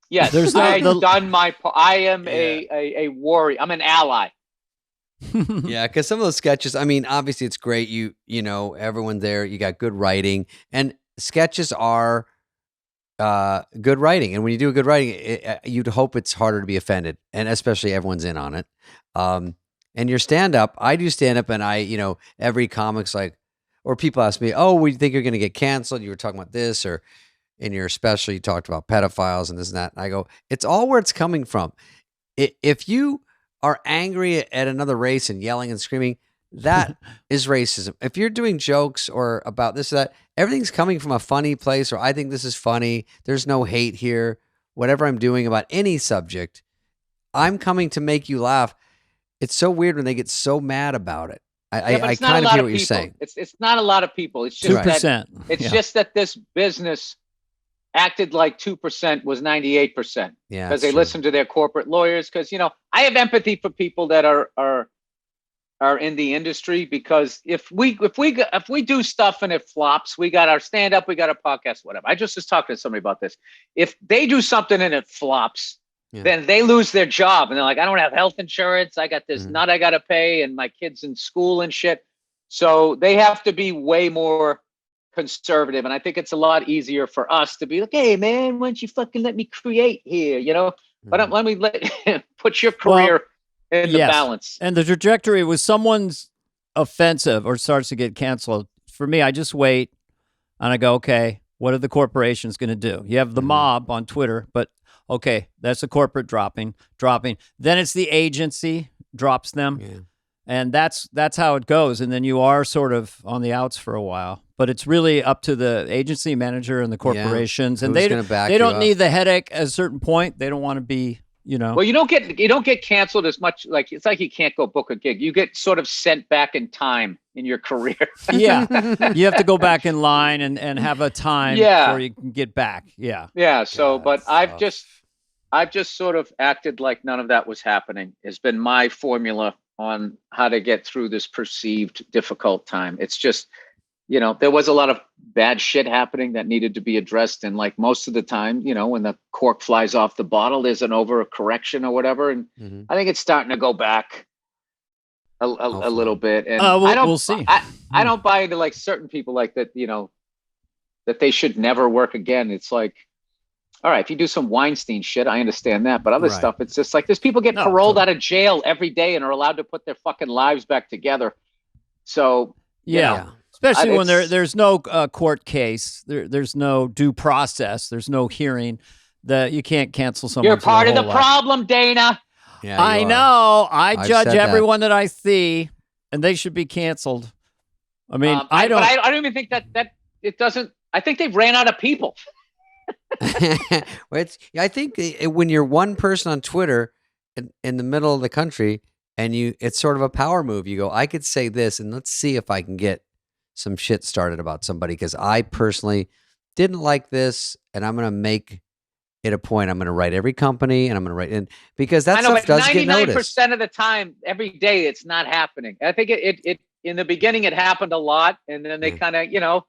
Yes, I've done my part. I am a warrior. I'm an ally. Yeah, because some of those sketches, I mean, obviously it's great. You know, everyone there, you got good writing. And sketches are good writing. And when you do a good writing, you'd hope it's harder to be offended. And especially everyone's in on it. And your stand-up, I do stand-up and every comic's like, or people ask me, oh, we think you're going to get canceled. You were talking about this, or in your special, you talked about pedophiles and this and that. And I go, it's all where it's coming from. If you are angry at another race and yelling and screaming, that is racism. If you're doing jokes or about this or that, everything's coming from a funny place, or I think this is funny. There's no hate here. Whatever I'm doing about any subject, I'm coming to make you laugh. It's so weird when they get so mad about it. I kind of hear what you're saying. It's not a lot of people. It's just 2%. It's just that this business acted like 2% was 98%. Yeah, because they listen to their corporate lawyers. Because I have empathy for people that are in the industry, because if we do stuff and it flops, we got our stand up, we got our podcast, whatever. I just was talking to somebody about this. If they do something and it flops, then they lose their job and they're like, I don't have health insurance. I got this nut I got to pay, and my kid's in school and shit. So they have to be way more conservative. And I think it's a lot easier for us to be like, hey man, why don't you fucking let me create here, but let me put your career in the balance. And the trajectory was someone's offensive or starts to get canceled. For me, I just wait and I go, okay, what are the corporations going to do? You have the mob on Twitter, but okay, that's the corporate dropping. Then it's the agency drops them. Yeah. And that's how it goes. And then you are sort of on the outs for a while. But it's really up to the agency manager and the corporations. And they don't need the headache at a certain point. They don't want to be, Well, you don't get canceled as much. Like, it's like you can't go book a gig. You get sort of sent back in time in your career. Yeah. You have to go back in line and have a time before you can get back. Yeah. Yeah. So, but I've just sort of acted like none of that was happening. Has been my formula on how to get through this perceived difficult time. It's just, there was a lot of bad shit happening that needed to be addressed. And like most of the time, when the cork flies off the bottle, there's an overcorrection or whatever. And I think it's starting to go back a little bit. And we'll see. I don't buy into like certain people like that, that they should never work again. It's like, all right, if you do some Weinstein shit, I understand that. But other stuff, it's just like there's people get paroled out of jail every day and are allowed to put their fucking lives back together. So, especially when there's no court case, there's no due process, there's no hearing, that you can't cancel someone. You're part of the problem, Dana. Yeah, I know. I judge everyone that I see, and they should be canceled. I mean, I don't even think that it doesn't. I think they've ran out of people. I think when you're one person on Twitter in the middle of the country, and it's sort of a power move. You go, I could say this, and let's see if I can get some shit started about somebody, because I personally didn't like this, and I'm going to make it a point. I'm going to write every company, and I'm going to write in, because that stuff does get noticed. 99% of the time, every day, it's not happening. I think it in the beginning, it happened a lot, and then they kind of,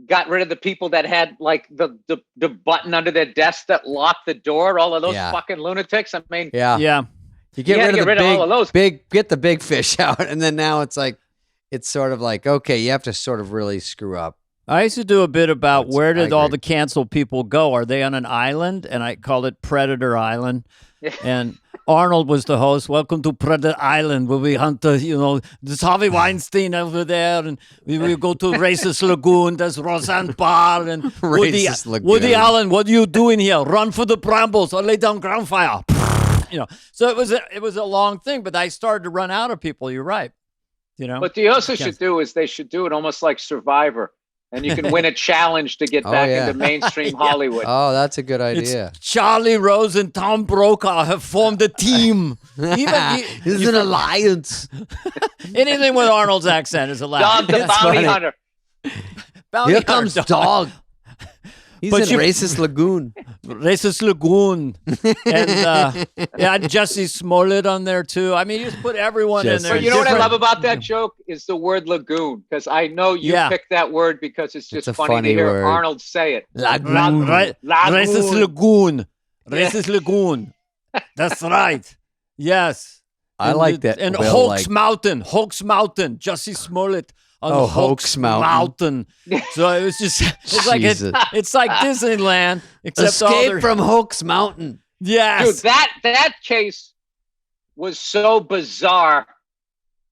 got rid of the people that had like the button under their desk that locked the door. All of those fucking lunatics. I mean, you get rid of all of those. Get the big fish out, and then now it's sort of like, okay, you have to sort of really screw up. I used to do a bit about where did all the canceled people go? Are they on an island? And I called it Predator Island. And Arnold was the host. Welcome to Predator Island, where we hunt there's Harvey Weinstein over there, and we go to Racist Lagoon. There's Roseanne Barr and Woody Allen. What are you doing here? Run for the brambles or lay down ground fire. So it was a long thing, but I started to run out of people. You're right. What they also should do is they should do it almost like Survivor. and you can win a challenge to get back into mainstream Hollywood. Oh, that's a good idea. It's Charlie Rose and Tom Brokaw have formed a team. This is an alliance. Anything with Arnold's accent is allowed. Dog the Bounty Hunter. Here comes Dog. He's in Racist Lagoon. Racist Lagoon. And Jesse Smollett on there, too. I mean, you just put everyone in there. But you know what I love about that joke is the word lagoon, because I know you picked that word because it's just funny to hear Arnold say it. Lagoon. Racist Lagoon. Racist Lagoon. That's right. Yes. I like that. And Hulk's Mountain. Jesse Smollett. On Hulk's Mountain. So it was just, it's like Disneyland, except Escape from Hulk's Mountain. Yes. Dude, that case was so bizarre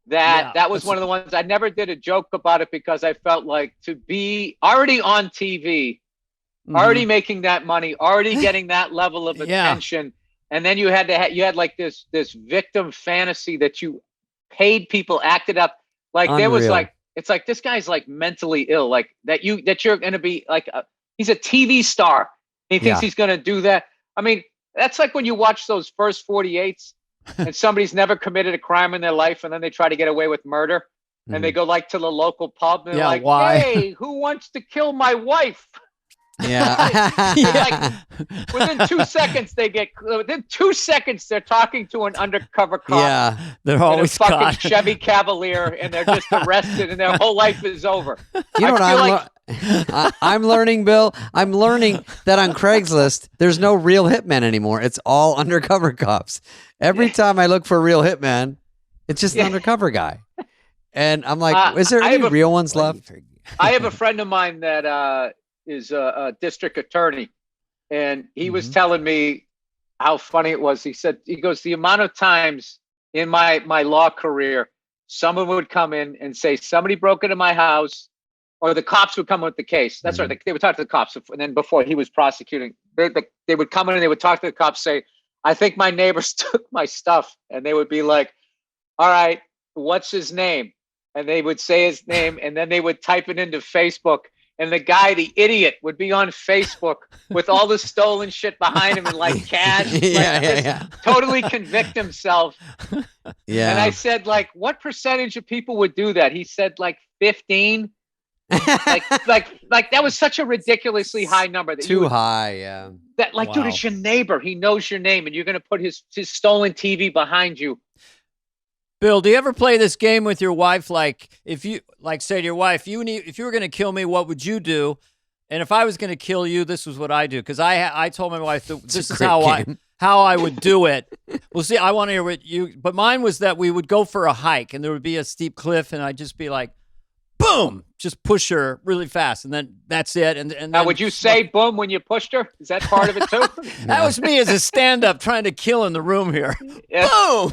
that was one of the ones I never did a joke about it, because I felt like to be already on TV, already making that money, already getting that level of attention, and then you had like this victim fantasy that you paid people, acted up like Unreal. There was like. It's like, this guy's like mentally ill, like that you're going to be like, he's a TV star. He thinks he's going to do that. I mean, that's like when you watch those first 48s and somebody's never committed a crime in their life, and then they try to get away with murder, and they go like to the local pub and they're like, why? Hey, who wants to kill my wife? Yeah. Like, within 2 seconds they're talking to an undercover cop. Yeah, they're always in a fucking caught. Chevy Cavalier, and they're just arrested, and their whole life is over. You know what I'm learning, Bill? I'm learning that on Craigslist there's no real hitmen anymore. It's all undercover cops. Every time I look for a real hitman, it's just an undercover guy. And I'm like, is there any real ones left? I have a friend of mine that is a district attorney, and he was telling me how funny it was. He goes, the amount of times in my law career, someone would come in and say, somebody broke into my house, or the cops would come with the case. That's right. They would talk to the cops. And then before he was prosecuting, they would come in and they would talk to the cops, say, I think my neighbors took my stuff. And they would be like, all right, what's his name? And they would say his name, and then they would type it into Facebook. And the guy, the idiot, would be on Facebook with all the stolen shit behind him and like cash, totally convict himself. Yeah. And I said, like, what percentage of people would do that? He said, like 15. like that was such a ridiculously high number. Too high, yeah. That dude, it's your neighbor. He knows your name, and you're going to put his stolen TV behind you. Bill, do you ever play this game with your wife? Like, if you say to your wife, if you were going to kill me, what would you do? And if I was going to kill you, this was what I do. Because I told my wife this is how I would do it. Well, see, I want to hear what you. But mine was that we would go for a hike, and there would be a steep cliff, and I'd just be like, boom, just push her really fast, and then that's it. And now, then, would you say boom when you pushed her? Is that part of it too? That was me as a stand-up trying to kill in the room here. Yeah. Boom.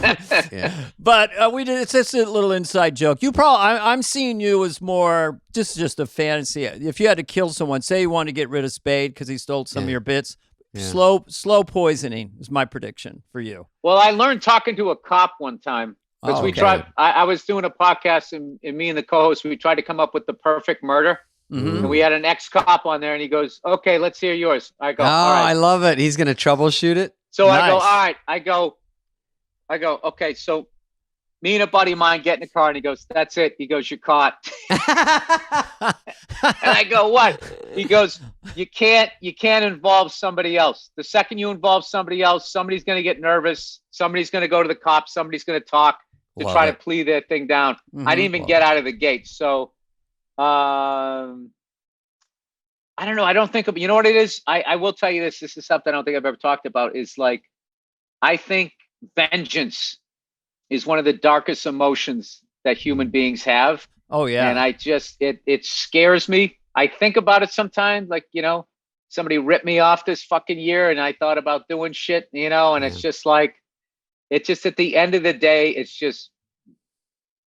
Yeah. But we did. It's just a little inside joke. You probably. I'm seeing you as more just a fantasy. If you had to kill someone, say you want to get rid of Spade because he stole some of your bits. Yeah. Slow poisoning is my prediction for you. Well, I learned talking to a cop one time. Because we tried, I was doing a podcast, and me and the co-host, we tried to come up with the perfect murder. Mm-hmm. And we had an ex-cop on there, and he goes, okay, let's hear yours. I go, all right. I love it. He's going to troubleshoot it. So nice. I go, all right. I go, okay, so me and a buddy of mine get in the car, and he goes, that's it. He goes, you're caught. And I go, what? He goes, you can't involve somebody else. The second you involve somebody else, somebody's going to get nervous. Somebody's going to go to the cops. Somebody's going to talk to try to plea that thing down. Mm-hmm. I didn't even get out of the gate. So, I don't know. I don't think, you know what it is? I will tell you this. This is something I don't think I've ever talked about, is like, I think vengeance is one of the darkest emotions that human beings have. Oh yeah. And I just, it scares me. I think about it sometimes, like, somebody ripped me off this fucking year, and I thought about doing shit, and it's just like, it's just at the end of the day, it's just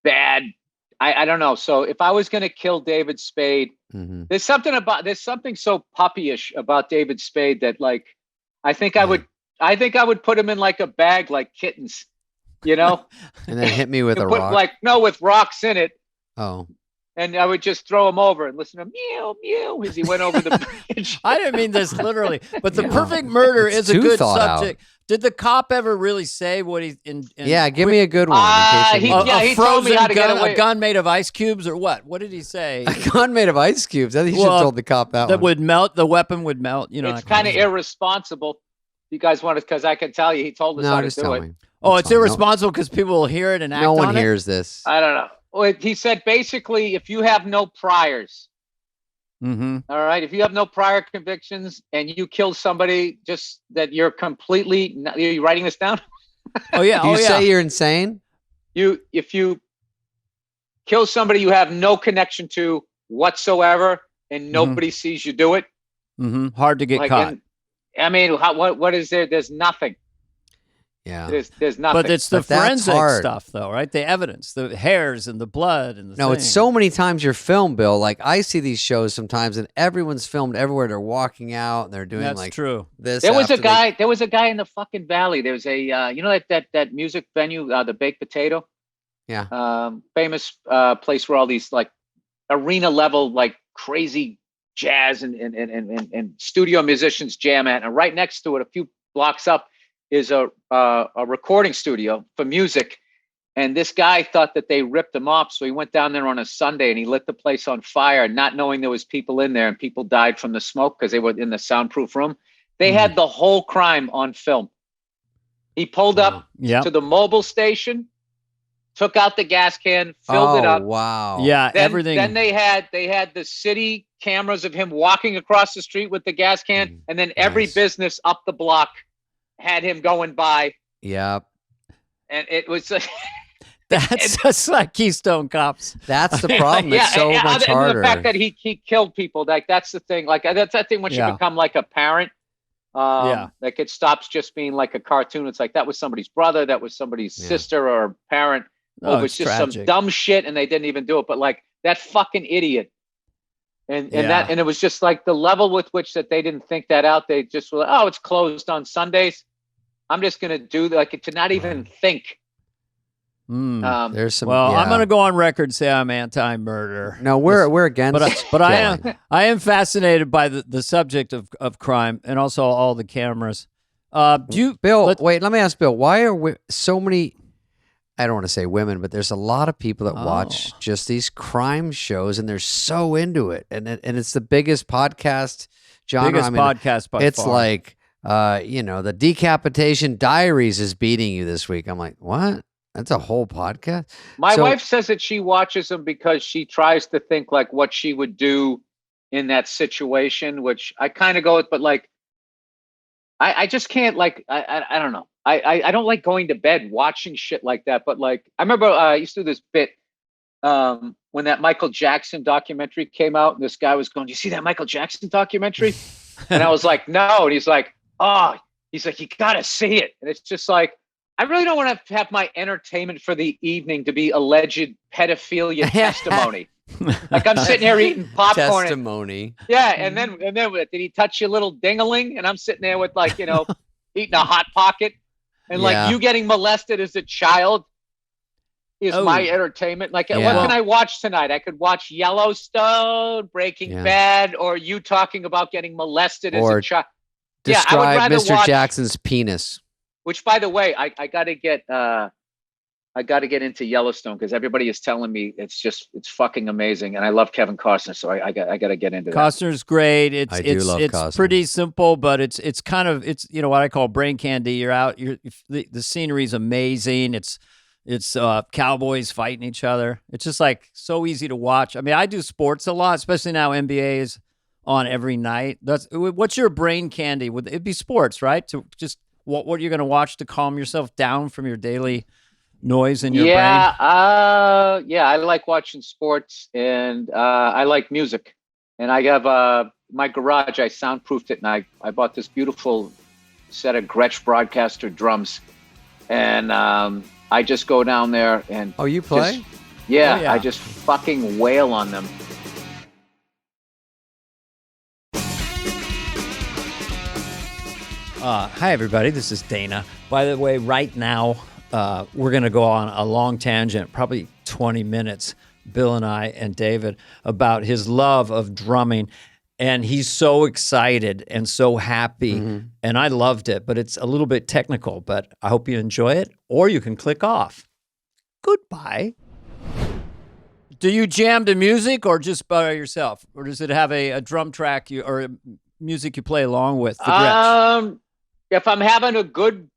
bad. I don't know. So if I was going to kill David Spade, there's something so puppyish about David Spade that, like, I think I would put him in like a bag, like kittens, and then hit me with a rock. With rocks in it. Oh. and I would just throw him over and listen to meow, meow as he went over the bridge. I didn't mean this literally, but the perfect murder is a good subject. Did the cop ever really say what he? Give me a good one. He told me how to get away. A gun made of ice cubes, or what? What did he say? A gun made of ice cubes. I think you should have told the cop that would melt. The weapon would melt. It's kind of irresponsible. You guys want it because I can tell you he told us how to do it. It's irresponsible because people will hear it and act on it? No one hears this. I don't know. Well, he said basically if you have no priors, all right, if you have no prior convictions and you kill somebody, just that you're completely, are you writing this down? Do you say you're insane? If you kill somebody you have no connection to whatsoever and nobody sees you do it. Hard to get caught. What is there? There's nothing. Yeah. There's nothing. But it's the forensic stuff, though, right? The evidence, the hairs and the blood and the thing. It's so many times you're filmed, Bill. Like, I see these shows sometimes, and everyone's filmed everywhere. They're walking out, and they're doing true. This. There was a guy in the fucking valley. There's a that music venue, the Baked Potato. Yeah. Famous place where all these like arena level like crazy jazz and studio musicians jam at, and right next to it, a few blocks up, is a recording studio for music. And this guy thought that they ripped him off. So he went down there on a Sunday and he lit the place on fire, not knowing there was people in there, and people died from the smoke because they were in the soundproof room. They had the whole crime on film. He pulled up to the mobile station, took out the gas can, filled it up. Wow. Yeah. Everything. Then they had the city cameras of him walking across the street with the gas can. And then every business up the block had him going by. Yep. And it was that's just like Keystone Cops. That's the problem. It's so much harder. The fact that he killed people, like that's the thing. Like that's that thing once you become like a parent. Like it stops just being like a cartoon. It's like that was somebody's brother, that was somebody's sister or parent. Or it was just tragic. Some dumb shit and they didn't even do it. But like that fucking idiot. And it was just like the level with which that they didn't think that out. They just were like, it's closed on Sundays. I'm just going to do to not even think. There's some. I'm going to go on record and say I'm anti-murder. No, we're against. But I am fascinated by the subject of crime and also all the cameras. Bill, wait. Let me ask Bill. Why are so many? I don't want to say women, but there's a lot of people that watch just these crime shows and they're so into it, and it's the biggest podcast genre. Podcast by it's far. Like. The Decapitation Diaries is beating you this week. I'm like, what? That's a whole podcast? My wife says that she watches them because she tries to think like what she would do in that situation, which I kind of go with, but like, I just can't like, I don't know. I don't like going to bed watching shit like that. But like, I remember I used to do this bit when that Michael Jackson documentary came out and this guy was going, "Do you see that Michael Jackson documentary?" And I was like, "No." And he's like, he's like, "You got to see it." And it's just like, I really don't want to have my entertainment for the evening to be alleged pedophilia testimony. Like I'm sitting here eating popcorn. Testimony. And then did he touch your little ding-a-ling? And I'm sitting there with like, eating a Hot Pocket. And like you getting molested as a child is my entertainment. Like what can I watch tonight? I could watch Yellowstone, Breaking Bad, or you talking about getting molested as a child. Describe I would rather Mr. Jackson's penis. Which, by the way, I got to get into Yellowstone because everybody is telling me it's fucking amazing, and I love Kevin Costner, so I got to get into that. Costner's great. It's Costner. Pretty simple, but it's kind of what I call brain candy. You're out. The scenery's amazing. It's cowboys fighting each other. It's just like so easy to watch. I mean, I do sports a lot, especially now NBA is on every night. What's your brain candy? It'd be sports, right? To just what you're going to watch to calm yourself down from your daily noise in your brain? I like watching sports, and I like music. And I have my garage, I soundproofed it, and I bought this beautiful set of Gretsch Broadcaster drums. And I just go down there and... Oh, you play? I just fucking wail on them. Hi, everybody. This is Dana. By the way, right now, we're going to go on a long tangent, probably 20 minutes, Bill and I and David, about his love of drumming. And he's so excited and so happy. Mm-hmm. And I loved it, but it's a little bit technical. But I hope you enjoy it, or you can click off. Goodbye. Do you jam to music or just by yourself? Or does it have a drum track or music you play along with? If I'm having a good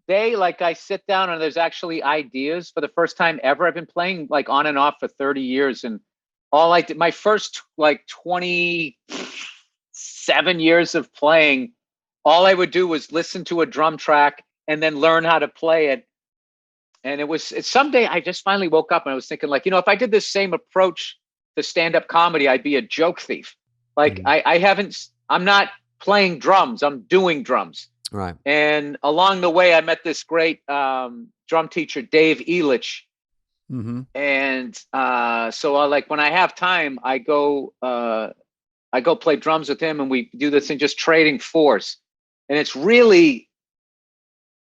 day, like I sit down and there's actually ideas. For the first time ever, I've been playing like on and off for 30 years. And all I did, my first like 27 years of playing, all I would do was listen to a drum track and then learn how to play it. And it's someday I just finally woke up and I was thinking, like, if I did this same approach to stand-up comedy, I'd be a joke thief. Like I'm not playing drums, I'm doing drums. Right. And along the way, I met this great drum teacher, Dave Elich. Mm-hmm. And so like when I have time, I go play drums with him, and we do this thing, just trading fours. And it's really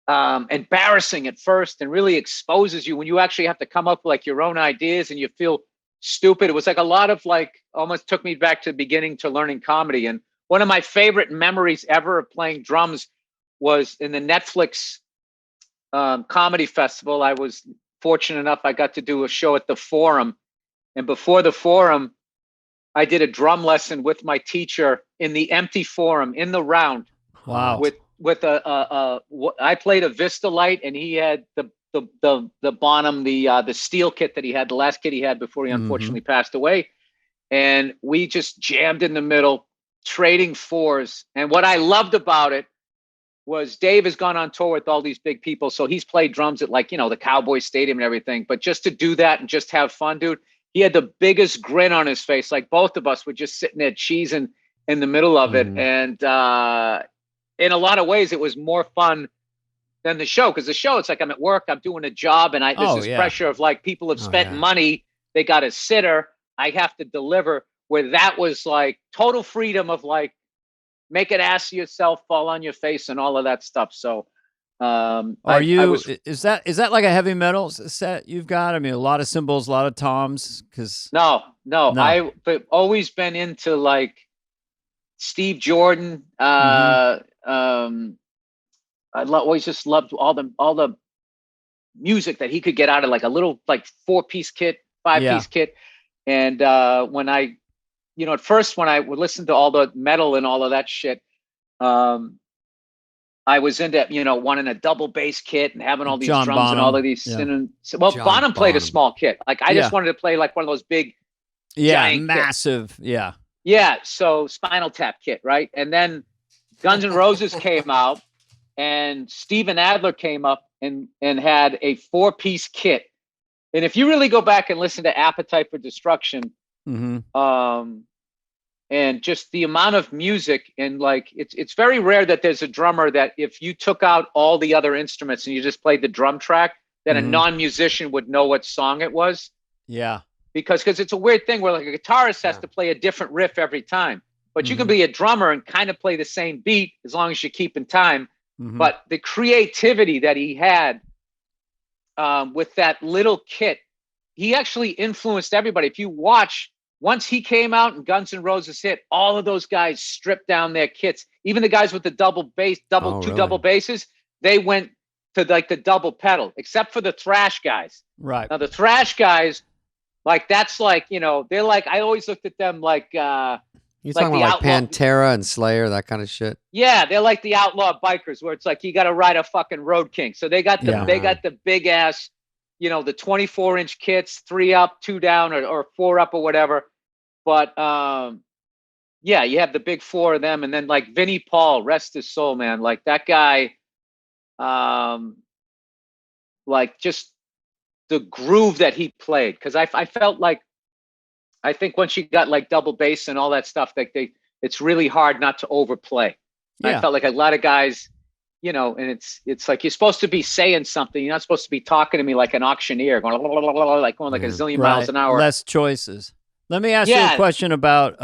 embarrassing at first, and really exposes you when you actually have to come up with like your own ideas and you feel stupid. It was like a lot of like, almost took me back to the beginning to learning comedy. And one of my favorite memories ever of playing drums was in the Netflix comedy festival. I was fortunate enough, I got to do a show at the Forum. And before the Forum, I did a drum lesson with my teacher in the empty Forum, in the round. Wow. With I played a Vista Light, and he had the Bonham, the steel kit that he had, the last kit he had before he unfortunately passed away. And we just jammed in the middle, trading fours. And what I loved about it was Dave has gone on tour with all these big people. So he's played drums at like, the Cowboy Stadium and everything. But just to do that and just have fun, dude, he had the biggest grin on his face. Like both of us were just sitting there cheesing in the middle of it. And in a lot of ways, it was more fun than the show. Because the show, it's like I'm at work, I'm doing a job, and there's this pressure of like, people have spent money, they got a sitter, I have to deliver. Where that was like total freedom of like, make an ass of yourself, fall on your face, and all of that stuff. So, is that like a heavy metal set you've got? I mean, a lot of cymbals, a lot of toms. No. I've always been into like Steve Jordan. I always just loved all the music that he could get out of like a little like 4-piece kit, 5-piece kit. And when I, at first when I would listen to all the metal and all of that shit, I was into, wanting a double bass kit and having all these drums Bonham. And all of these. Bonham played a small kit. Like I just wanted to play like one of those big, giant massive. Kits. Yeah. So Spinal Tap kit. Right. And then Guns N' Roses came out, and Steven Adler came up and had a 4-piece kit. And if you really go back and listen to Appetite for Destruction, and just the amount of music, and like, it's very rare that there's a drummer that if you took out all the other instruments and you just played the drum track, that a non-musician would know what song it was. Yeah. Because it's a weird thing where like a guitarist has to play a different riff every time. But you can be a drummer and kind of play the same beat as long as you keep in time. But the creativity that he had with that little kit, he actually influenced everybody. If you watch, once he came out and Guns N' Roses hit, all of those guys stripped down their kits. Even the guys with the double bass, double basses, they went to like the double pedal, except for the thrash guys. Right. Now the thrash guys, like that's like, they're like, I always looked at them like you're talking about like Pantera and Slayer, that kind of shit. Yeah, they're like the outlaw bikers, where it's like you got to ride a fucking Road King. So they got the big ass, the 24-inch kits, 3 up, 2 down, or 4 up or whatever. But you have the big 4 of them, and then like Vinnie Paul, rest his soul, man. Like that guy, like just the groove that he played, because I felt like, I think once you got like double bass and all that stuff, like it's really hard not to overplay. Yeah. I felt like a lot of guys, and it's like you're supposed to be saying something. You're not supposed to be talking to me like an auctioneer, going like a zillion miles an hour. Less choices. Let me ask you a question about,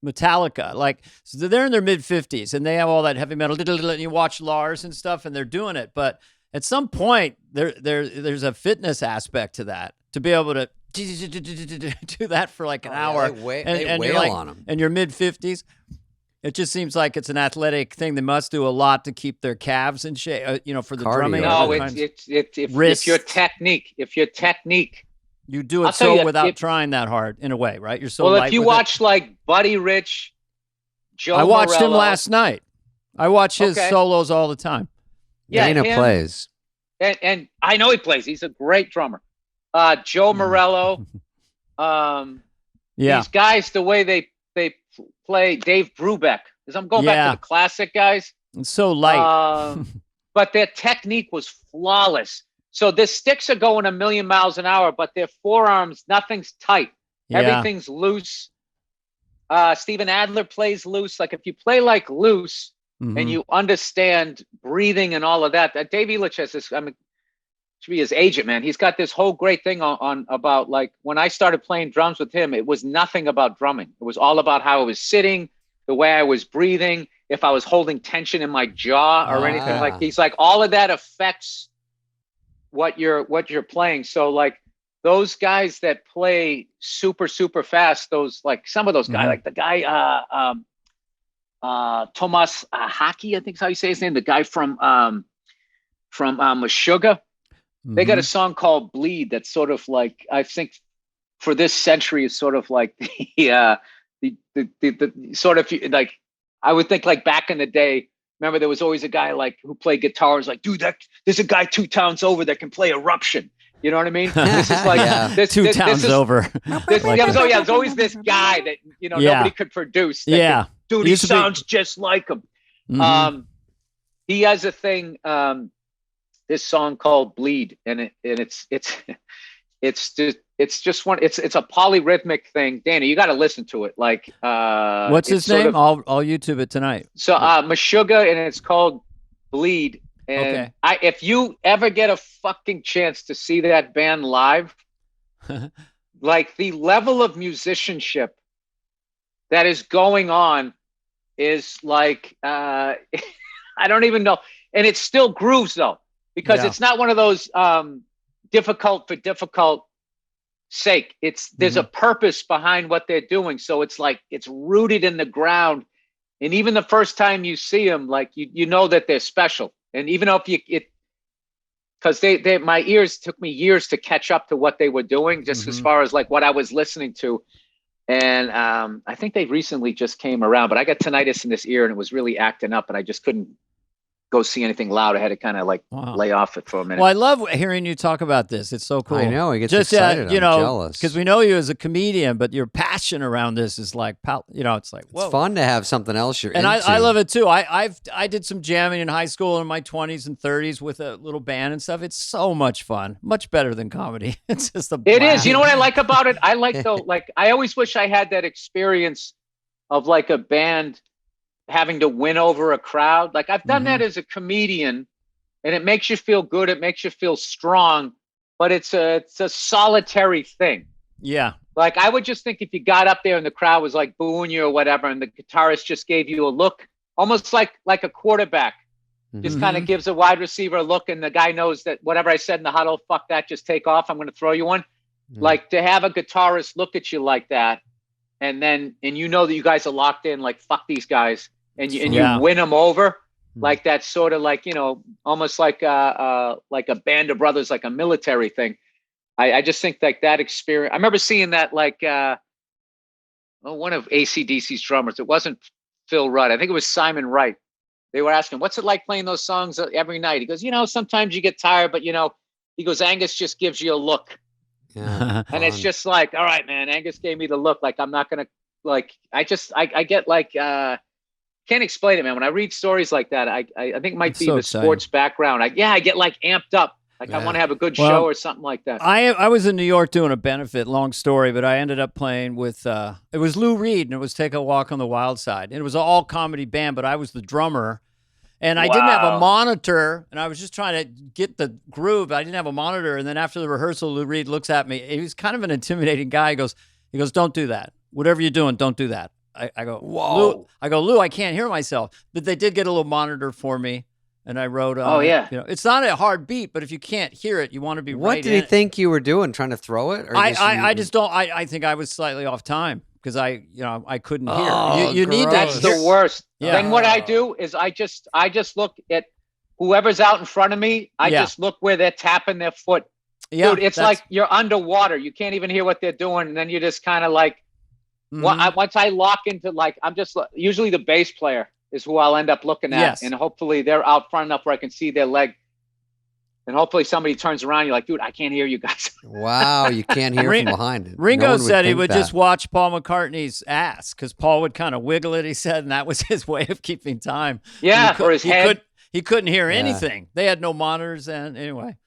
Metallica. Like, so they're in their mid-50s and they have all that heavy metal. And you watch Lars and stuff, and they're doing it, but at some point there's a fitness aspect to that, to be able to do that for like an hour. They wail on them. And you're mid-50s. It just seems like it's an athletic thing. They must do a lot to keep their calves in shape, for the drumming. No, if your technique, you do it without trying that hard in a way, right? You're so light. Well, if you watch like Buddy Rich, Joe I watched Morello, him last night. I watch his solos all the time. Yeah, Dana plays. And I know he plays. He's a great drummer. Joe Morello. These guys, the way they play, Dave Brubeck. Because I'm going back to the classic guys. It's so light. But their technique was flawless. So the sticks are going 1,000,000 miles an hour, but their forearms, nothing's tight. Everything's loose. Steven Adler plays loose. Like if you play like loose and you understand breathing and all of that, Dave Elich has this, should be his agent, man. He's got this whole great thing on about, like, when I started playing drums with him, it was nothing about drumming. It was all about how I was sitting, the way I was breathing, if I was holding tension in my jaw or anything. Like, he's like, all of that affects what you're playing. So like those guys that play super, super fast, those, like some of those guys, like the guy, Tomas Haki, I think is how you say his name. The guy from Meshuggah. They got a song called Bleed that's sort of like, I think for this century is sort of like the sort of, like, I would think like back in the day, remember there was always a guy like who played guitar, was like, dude, there's a guy 2 towns over that can play Eruption. You know what I mean? This is like two towns over. There's always this guy that nobody could produce. Dude, he sounds just like him. He has a thing. This song called Bleed, and it's just one. It's a polyrhythmic thing. Danny, you got to listen to it. Like, what's his name? I'll YouTube it tonight. So Meshuggah, and it's called Bleed. And if you ever get a fucking chance to see that band live, like the level of musicianship that is going on is like, I don't even know. And it still grooves though, because it's not one of those difficult for difficult sake. There's a purpose behind what they're doing. So it's like, it's rooted in the ground. And even the first time you see them, like you know that they're special. And even though because my ears took me years to catch up to what they were doing, just as far as like what I was listening to. And I think they recently just came around, but I got tinnitus in this ear and it was really acting up and I just couldn't go see anything loud. I had to kind of like lay off it for a minute. Well, I love hearing you talk about this. It's so cool. I know. It gets excited. I'm jealous. Because we know you as a comedian, but your passion around this is like, it's like, whoa. It's fun to have something else you're into. And I love it too. I did some jamming in high school in my 20s and 30s with a little band and stuff. It's so much fun. Much better than comedy. It's just a blast. It is. You know what I like about it? I like I always wish I had that experience of like a band having to win over a crowd. Like I've done that as a comedian, and it makes you feel good. It makes you feel strong, but it's a solitary thing. Yeah. Like I would just think if you got up there and the crowd was like booing you or whatever, and the guitarist just gave you a look, almost like a quarterback just kind of gives a wide receiver a look, and the guy knows that whatever I said in the huddle, fuck that, just take off. I'm going to throw you one. Like to have a guitarist look at you like that, and you know that you guys are locked in, like fuck these guys. And you win them over, like that sort of like, almost like a band of brothers, like a military thing. I just think like that experience. I remember seeing that like one of AC/DC's drummers. It wasn't Phil Rudd. I think it was Simon Wright. They were asking, what's it like playing those songs every night? He goes, sometimes you get tired, but he goes, Angus just gives you a look. Yeah, and it's just like, all right, man, Angus gave me the look. Like, I'm not going to like, I get like, can't explain it, man. When I read stories like that, I think it might be the sports background. I get like amped up. Like I want to have a good show or something like that. I was in New York doing a benefit, long story, but I ended up playing with, it was Lou Reed, and it was Take a Walk on the Wild Side. And it was an all comedy band, but I was the drummer. And I didn't have a monitor, and I was just trying to get the groove. I didn't have a monitor. And then after the rehearsal, Lou Reed looks at me. He was kind of an intimidating guy. He goes, don't do that. Whatever you're doing, don't do that. I go, whoa. Lou, I can't hear myself. But they did get a little monitor for me. And I wrote on it. It's not a hard beat, but if you can't hear it, you want to be right in it. What did he think you were doing, trying to throw it? Or I just don't. I think I was slightly off time because I couldn't hear. Oh, You need That's the worst. Yeah. Then what I do is I just look at whoever's out in front of me. I just look where they're tapping their foot. Yeah, dude, it's like you're underwater. You can't even hear what they're doing, and then you just kind of like. Once I lock into I'm just usually the bass player is who I'll end up looking at, and hopefully they're out front enough where I can see their leg, and hopefully somebody turns around. You're like, dude, I can't hear you guys. Wow, you can't hear from behind it. Ringo said he would just watch Paul McCartney's ass because Paul would kind of wiggle it. He said, and that was his way of keeping time. Yeah, or his head. He couldn't hear anything. They had no monitors, and anyway,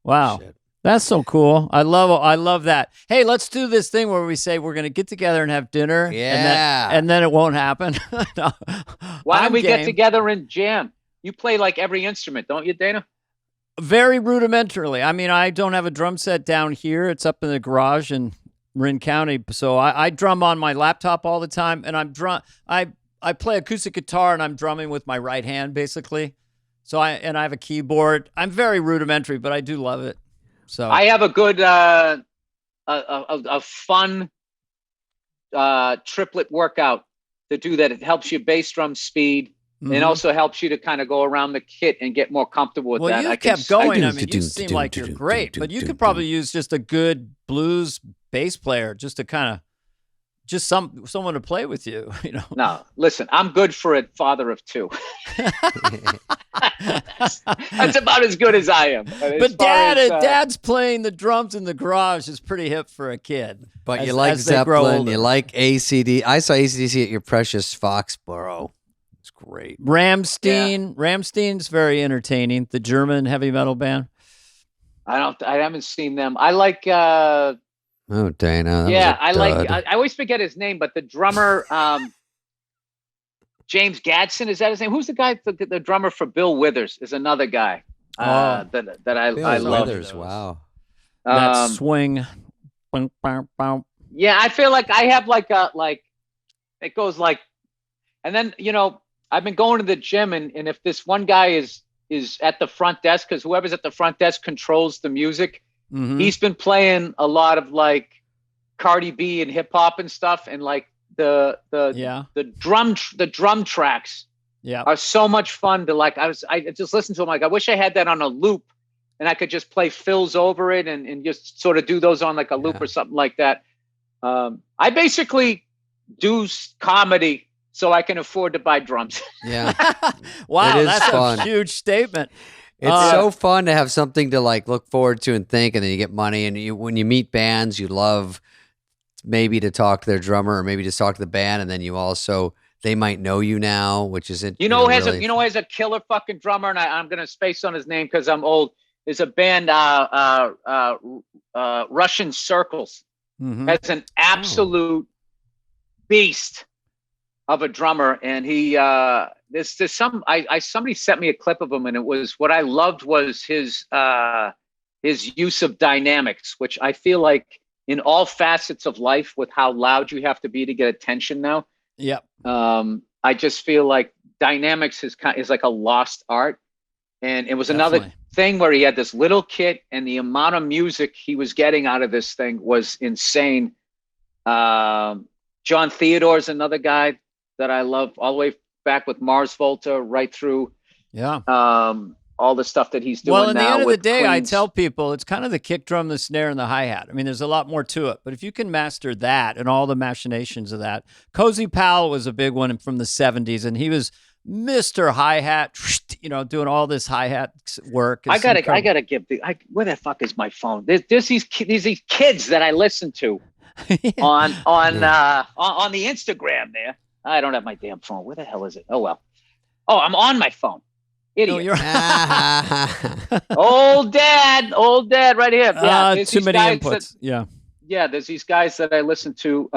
wow. Shit. That's so cool. I love that. Hey, let's do this thing where we say we're going to get together and have dinner. Yeah. And then it won't happen. No. Why don't we get together and jam? You play like every instrument, don't you, Dana? Very rudimentarily. I mean, I don't have a drum set down here. It's up in the garage in Marin County. So I drum on my laptop all the time, and I play acoustic guitar, and I'm drumming with my right hand, basically. So I have a keyboard. I'm very rudimentary, but I do love it. So I have a good, a fun triplet workout to do that. It helps your bass drum speed and also helps you to kind of go around the kit and get more comfortable with that. Well, you kept going. I mean, you seem like you're great, but you could probably use just a good blues bass player just to kind of, just someone to play with you, you know. No, listen, I'm good for a father of two. That's about as good as I am. But Dad's playing the drums in the garage is pretty hip for a kid. But you like Zeppelin, you like ACD. I saw ACDC at your precious Foxborough. It's great. Rammstein's very entertaining. The German heavy metal band. I haven't seen them. I like. Oh, Dana. I always forget his name, but the drummer, James Gadsden, is that his name? Who's the guy? The drummer for Bill Withers is another guy that I love. Withers, wow. That swing. Yeah, I feel like I have it goes like, and then I've been going to the gym, and if this one guy is at the front desk, because whoever's at the front desk controls the music. Mm-hmm. He's been playing a lot of like Cardi B and hip hop and stuff, and like the drum tracks are so much fun to like. I just listened to him like I wish I had that on a loop, and I could just play fills over it and just sort of do those on like a loop or something like that. I basically do comedy so I can afford to buy drums. Yeah, wow, that's fun. A huge statement. It's so fun to have something to like look forward to and think, and then you get money. And when you meet bands, you love maybe to talk to their drummer or maybe just talk to the band, and then you also they might know you now, which is it. Has a killer fucking drummer, and I'm gonna space on his name because I'm old. Is a band Russian Circles has an absolute beast of a drummer, and he somebody sent me a clip of him, and it was what I loved was his use of dynamics, which I feel like in all facets of life with how loud you have to be to get attention now. Yep. I just feel like dynamics is like a lost art, and it was another thing where he had this little kit, and the amount of music he was getting out of this thing was insane. John Theodore is another guy that I love all the way back with Mars Volta right through all the stuff that he's doing now. Well, at the end of the day, Queens. I tell people it's kind of the kick drum, the snare, and the hi-hat. I mean, there's a lot more to it. But if you can master that and all the machinations of that. Cozy Powell was a big one from the 70s, and he was Mr. Hi-hat, doing all this hi-hat work. I gotta give where the fuck is my phone? There's these kids that I listen to on the Instagram there. I don't have my damn phone. Where the hell is it? Oh, well. Oh, I'm on my phone. Idiot. Old dad right here. Yeah, too many inputs. Yeah, there's these guys that I listen to.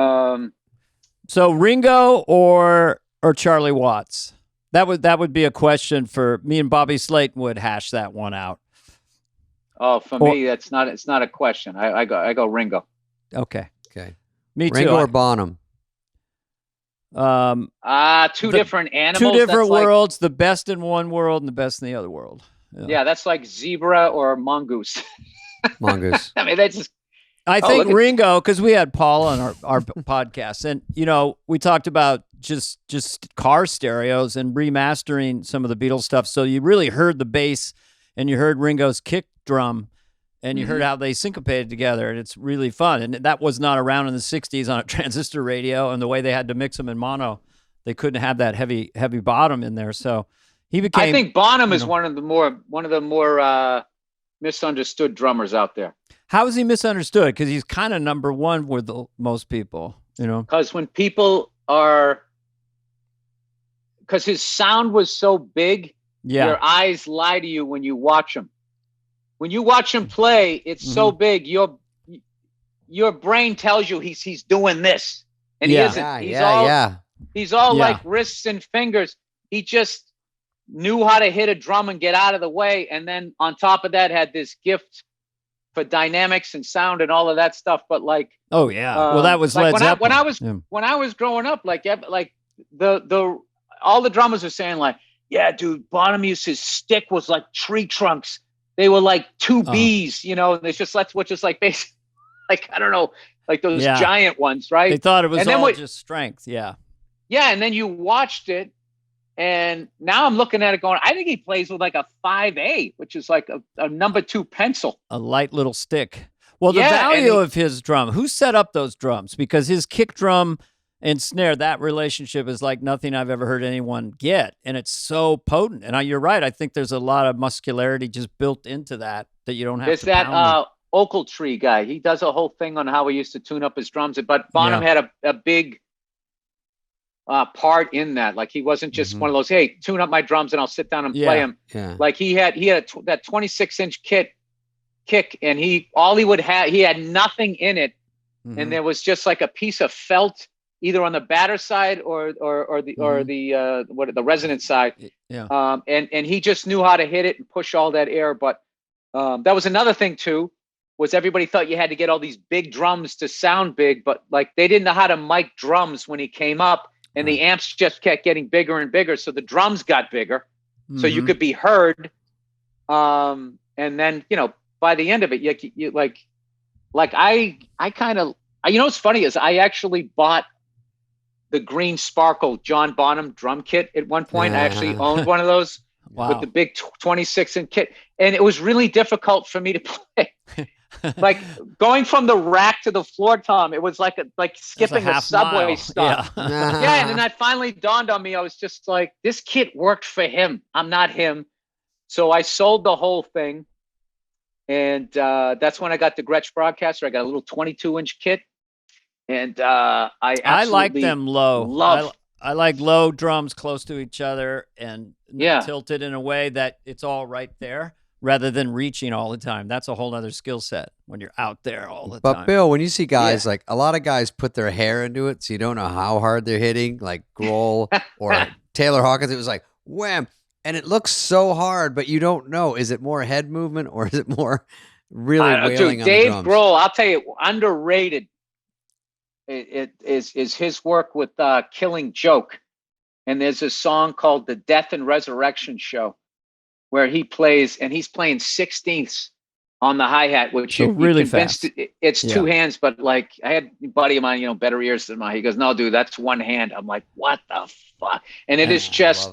So Ringo or Charlie Watts? That would be a question for me, and Bobby Slayton would hash that one out. Oh, for me, it's not a question. I go Ringo. Okay. Okay. Me too. Ringo or Bonham? Two different animals. Two different worlds, the best in one world and the best in the other world. Yeah, that's like zebra or mongoose. Mongoose. I mean, that's just... I think Ringo, because we had Paul on our podcast, and we talked about just car stereos and remastering some of the Beatles stuff. So you really heard the bass, and you heard Ringo's kick drum, and you heard how they syncopated together, and it's really fun. And that was not around in the '60s on a transistor radio, and the way they had to mix them in mono, they couldn't have that heavy bottom in there. So he became. I think Bonham is one of the more misunderstood drummers out there. How is he misunderstood? Because he's kind of number one with most people, Because when people are, because his sound was so big, your eyes lie to you when you watch him. When you watch him play, it's so big. Your brain tells you he's doing this, and he isn't. He's all like wrists and fingers. He just knew how to hit a drum and get out of the way, and then on top of that, had this gift for dynamics and sound and all of that stuff. But like, well, that was like Led Zeppelin. when I was growing up, like the all the drummers are saying like, yeah, dude, Bonham his stick was like tree trunks. They were like two bees, It's just like basically, like, I don't know, like those giant ones, right? They thought it was just strength. Yeah. Yeah. And then you watched it, and now I'm looking at it going, I think he plays with like a 5A, which is like a number 2 pencil. A light little stick. Well, the value of his drum, who set up those drums? Because his kick drum and snare, that relationship is like nothing I've ever heard anyone get. And it's so potent. And you're right. I think there's a lot of muscularity just built into that you don't have There's to that pound Oakletree guy. He does a whole thing on how he used to tune up his drums. But Bonham had a big part in that. Like, he wasn't just one of those, hey, tune up my drums and I'll sit down and play them. Yeah. Like he had that 26-inch kick, and he had nothing in it. And there was just like a piece of felt either on the batter side or the resonant side. Yeah. And he just knew how to hit it and push all that air. But that was another thing too, was everybody thought you had to get all these big drums to sound big, but like they didn't know how to mic drums when he came up, and the amps just kept getting bigger and bigger. So the drums got bigger, so you could be heard. And then, by the end of it, you I kind of, what's funny is I actually bought the green sparkle John Bonham drum kit at one point. I actually owned one of those with the big 26-inch kit. And it was really difficult for me to play. Like going from the rack to the floor tom, it was like skipping a subway stop. Yeah. And then that finally dawned on me. I was just like, this kit worked for him. I'm not him. So I sold the whole thing. And that's when I got the Gretsch Broadcaster. I got a little 22-inch kit. And I like them low. I like low drums close to each other and tilted in a way that it's all right there, rather than reaching all the time. That's a whole other skill set when you're out there all the time. But Bill, when you see guys, like a lot of guys put their hair into it, so you don't know how hard they're hitting, like Grohl or Taylor Hawkins, it was like wham, and it looks so hard, but you don't know. Is it more head movement or is it more really wailing on Dave the drums? Grohl, I'll tell you, underrated. It is his work with Killing Joke, and there's a song called "The Death and Resurrection Show," where he plays, and he's playing 16ths on the hi-hat, which so really fast. It's two hands, but like I had a buddy of mine, better ears than mine. He goes, "No, dude, that's one hand." I'm like, "What the fuck?" And it is just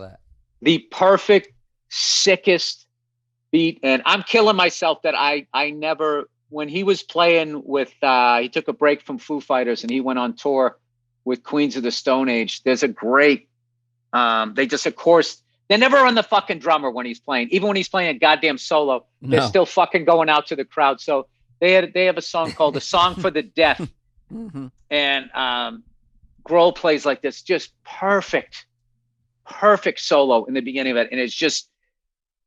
the perfect, sickest beat, and I'm killing myself that I never. When he was playing with, he took a break from Foo Fighters and he went on tour with Queens of the Stone Age. There's a great, they just, of course, they're never on the fucking drummer when he's playing. Even when he's playing a goddamn solo, they're still fucking going out to the crowd. So they have a song called "The Song for the Deaf." And Grohl plays like this, just perfect solo in the beginning of it. And it's just,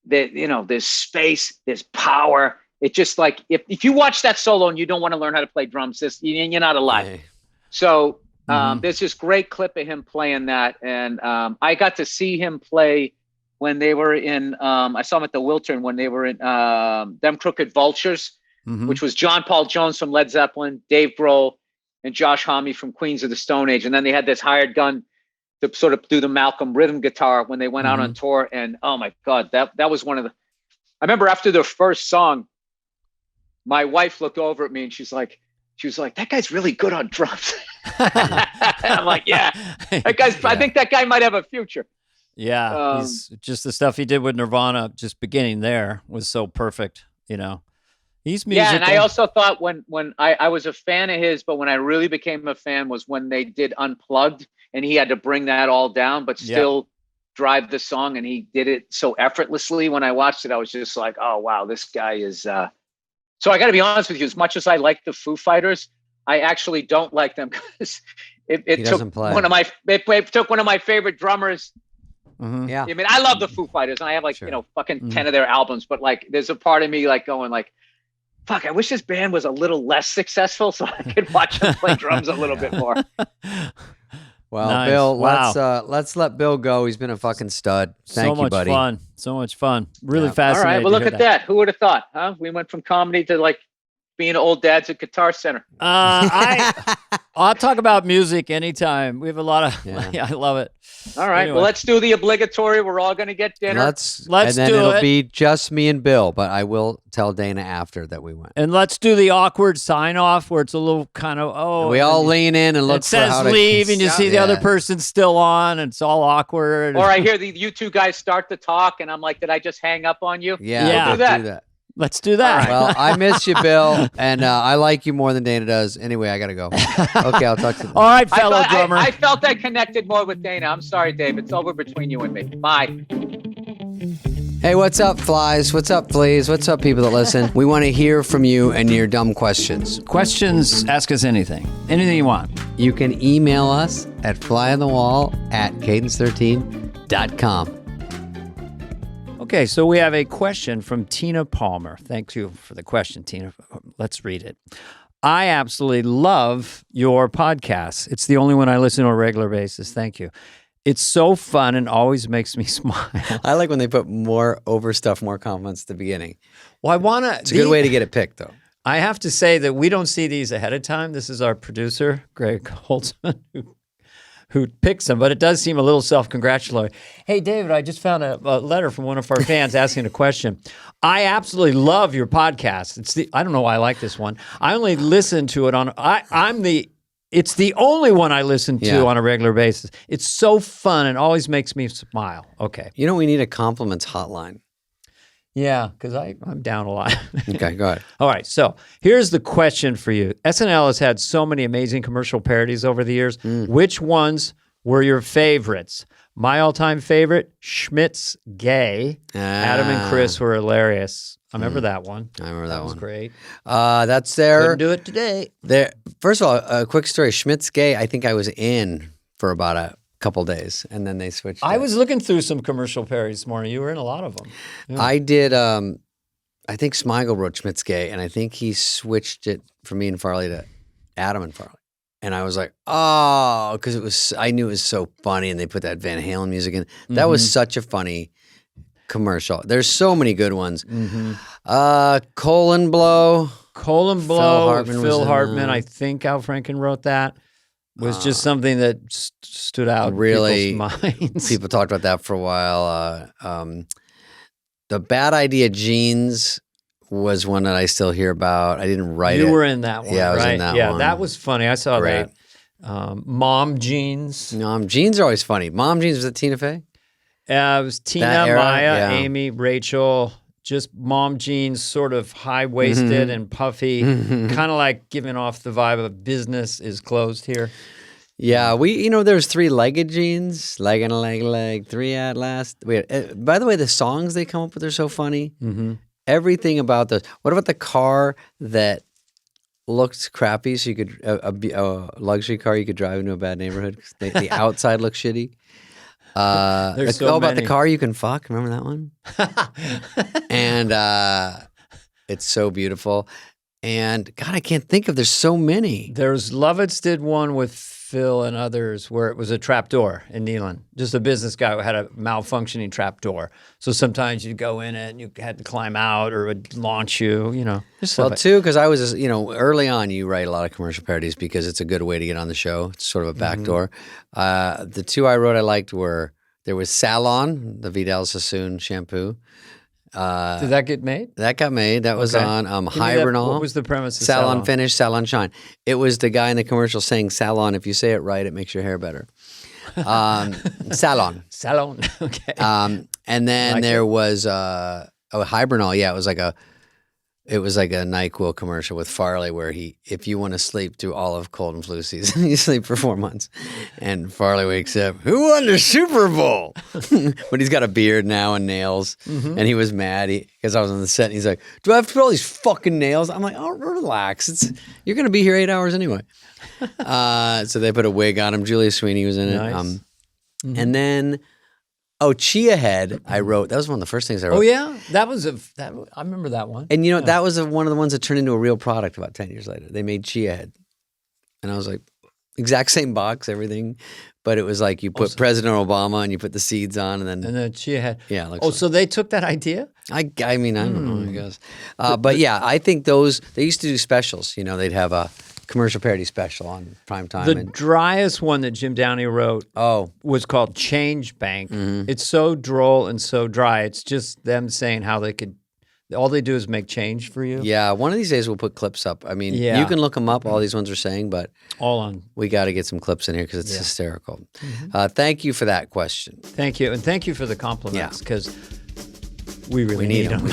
there's space, there's power. It's just like if you watch that solo and you don't want to learn how to play drums, you're not alive. Hey. So there's this great clip of him playing that, and I got to see him play when they were in. I saw him at the Wiltern when they were in Them Crooked Vultures, which was John Paul Jones from Led Zeppelin, Dave Grohl, and Josh Homme from Queens of the Stone Age, and then they had this hired gun to sort of do the Malcolm rhythm guitar when they went out on tour. And oh my God, that was one of the, I remember after their first song, my wife looked over at me and she was like, that guy's really good on drums. I'm like, yeah, that guy's, I think that guy might have a future. Yeah. He's just the stuff he did with Nirvana, just beginning there was so perfect, you know. He's musical. Yeah, and I also thought when I was a fan of his, but when I really became a fan was when they did Unplugged and he had to bring that all down, but still drive the song, and he did it so effortlessly. When I watched it, I was just like, oh, wow, this guy is... So I got to be honest with you, as much as I like the Foo Fighters, I actually don't like them because it took one of my favorite drummers. Yeah. I mean, I love the Foo Fighters and I have like, fucking 10 of their albums, but like, there's a part of me like going like, fuck, I wish this band was a little less successful so I could watch them play drums a little bit more. Well, nice. Bill, let's let Bill go. He's been a fucking stud. Thank you, buddy. So much fun. Really fascinating. All right, well, look at that. Who would have thought, huh? We went from comedy to like being old dads at Guitar Center. I'll talk about music anytime. We have a lot of, I love it. All right, anyway. Well, let's do the obligatory. We're all going to get dinner. Let's and then it'll be just me and Bill, but I will tell Dana after that we went. And let's do the awkward sign off where it's a little kind of, and we all lean in and look for how to... It says leave and you see the other person still on and it's all awkward. Or I hear you two guys start to talk and I'm like, did I just hang up on you? Yeah. Do that. Let's do that. Right. Well, I miss you, Bill, and I like you more than Dana does. Anyway, I got to go. Okay, I'll talk to you. All right, fellow drummer. I felt I connected more with Dana. I'm sorry, Dave. It's over between you and me. Bye. Hey, what's up, flies? What's up, fleas? What's up, people that listen? We want to hear from you and your dumb questions. Questions, ask us anything. Anything you want. You can email us at flyonthewall@cadence13.com. Okay, so we have a question from Tina Palmer. Thank you for the question, Tina. Let's read it. I absolutely love your podcast. It's the only one I listen to on a regular basis. Thank you. It's so fun and always makes me smile. I like when they put more compliments at the beginning. Well, it's a good way to get it picked, though. I have to say that we don't see these ahead of time. This is our producer, Greg Holtzman, who picks them, but it does seem a little self-congratulatory. Hey, David, I just found a letter from one of our fans asking a question. I absolutely love your podcast. I don't know why I like this one. I only listen to it it's the only one I listen to on a regular basis. It's so fun and always makes me smile. Okay. You know, we need a compliments hotline. Yeah, because I'm down a lot. Okay, go ahead. All right, so here's the question for you. SNL has had so many amazing commercial parodies over the years. Which ones were your favorites? My all-time favorite, Schmidt's Gay. Adam and Chris were hilarious. I remember that one. I remember that one. That was great. That's there. Couldn't do it today. First of all, a quick story. Schmidt's Gay, I think I was in for about a couple days, and then they switched. I was looking through some commercial parodies this morning. You were in a lot of them. Yeah. I did. I think Smigel wrote Schmidt's Gay, and I think he switched it from me and Farley to Adam and Farley. And I was like, oh, because I knew it was so funny, and they put that Van Halen music in. That was such a funny commercial. There's so many good ones. Colon Blow. Phil Hartman. I think Al Franken wrote that. Was just something that stood out really in people's minds. People talked about that for a while. The Bad Idea Jeans was one that I still hear about. I didn't write it. You were in that one, yeah, I was right? in that one. Yeah, that was funny. I saw Great. that. Mom Jeans. Mom Jeans are always funny. Mom Jeans, was it Tina Fey? It was Tina, Maya, Amy, Rachel. Just Mom Jeans, sort of high-waisted and puffy, kind of like giving off the vibe of business is closed here. Yeah, there's three-legged jeans, leg and a leg, three at last. By the way, the songs they come up with are so funny. Everything about those. What about the car that looked crappy, so you could a luxury car you could drive into a bad neighborhood? The outside looks shitty. It's all about the car you can fuck. Remember that one? And it's so beautiful. And God, I can't think of. There's so many. There's Lovitz did one with Phil and others where it was a trap door in Neyland. Just a business guy who had a malfunctioning trap door. So sometimes you'd go in it and you had to climb out or it would launch you, you know. Well, too, because I was, you know, early on you write a lot of commercial parodies because it's a good way to get on the show. It's sort of a backdoor. The two I wrote I liked were, there was Salon, the Vidal Sassoon shampoo. Did that get made? That got made. That was on Hibernal. What was the premise of Salon Finish, Salon Shine. It was the guy in the commercial saying Salon. If you say it right, it makes your hair better. Salon. Salon. Okay. And then there was Hibernal. Yeah, it was like a NyQuil commercial with Farley where if you want to sleep through all of cold and flu season, you sleep for 4 months. And Farley wakes up, who won the Super Bowl? But he's got a beard now and nails. And he was mad because I was on the set and he's like, do I have to put all these fucking nails? I'm like, oh, relax. You're going to be here 8 hours anyway. So they put a wig on him. Julia Sweeney was in it. Nice. And then... Chia Head, I wrote. That was one of the first things I wrote. Oh, yeah? I remember that one. And, you know, that was one of the ones that turned into a real product about 10 years later. They made Chia Head. And I was like, exact same box, everything. But it was like you put President Obama and you put the seeds on and then... And then Chia Head. Yeah. So they took that idea? I mean, I don't know, I guess. But yeah, I think they used to do specials. You know, they'd have a commercial parody special on primetime. The driest one that Jim Downey wrote was called Change Bank. It's so droll and so dry. It's just them saying how all they do is make change for you. Yeah, one of these days we'll put clips up. I mean, you can look them up, all these ones are saying, but we got to get some clips in here because it's hysterical. Thank you for that question. Thank you. And thank you for the compliments because we really need them.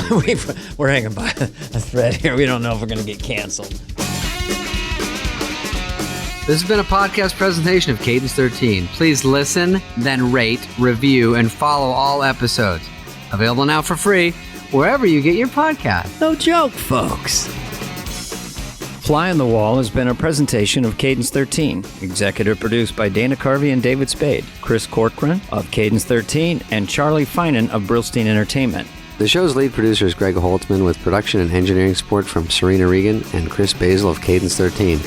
We're hanging by a thread here. We don't know if we're going to get canceled. This has been a podcast presentation of Cadence 13. Please listen, then rate, review, and follow all episodes. Available now for free wherever you get your podcast. No joke, folks. Fly on the Wall has been a presentation of Cadence 13. Executive produced by Dana Carvey and David Spade, Chris Corcoran of Cadence 13, and Charlie Finan of Brillstein Entertainment. The show's lead producer is Greg Holtzman with production and engineering support from Serena Regan and Chris Basil of Cadence 13.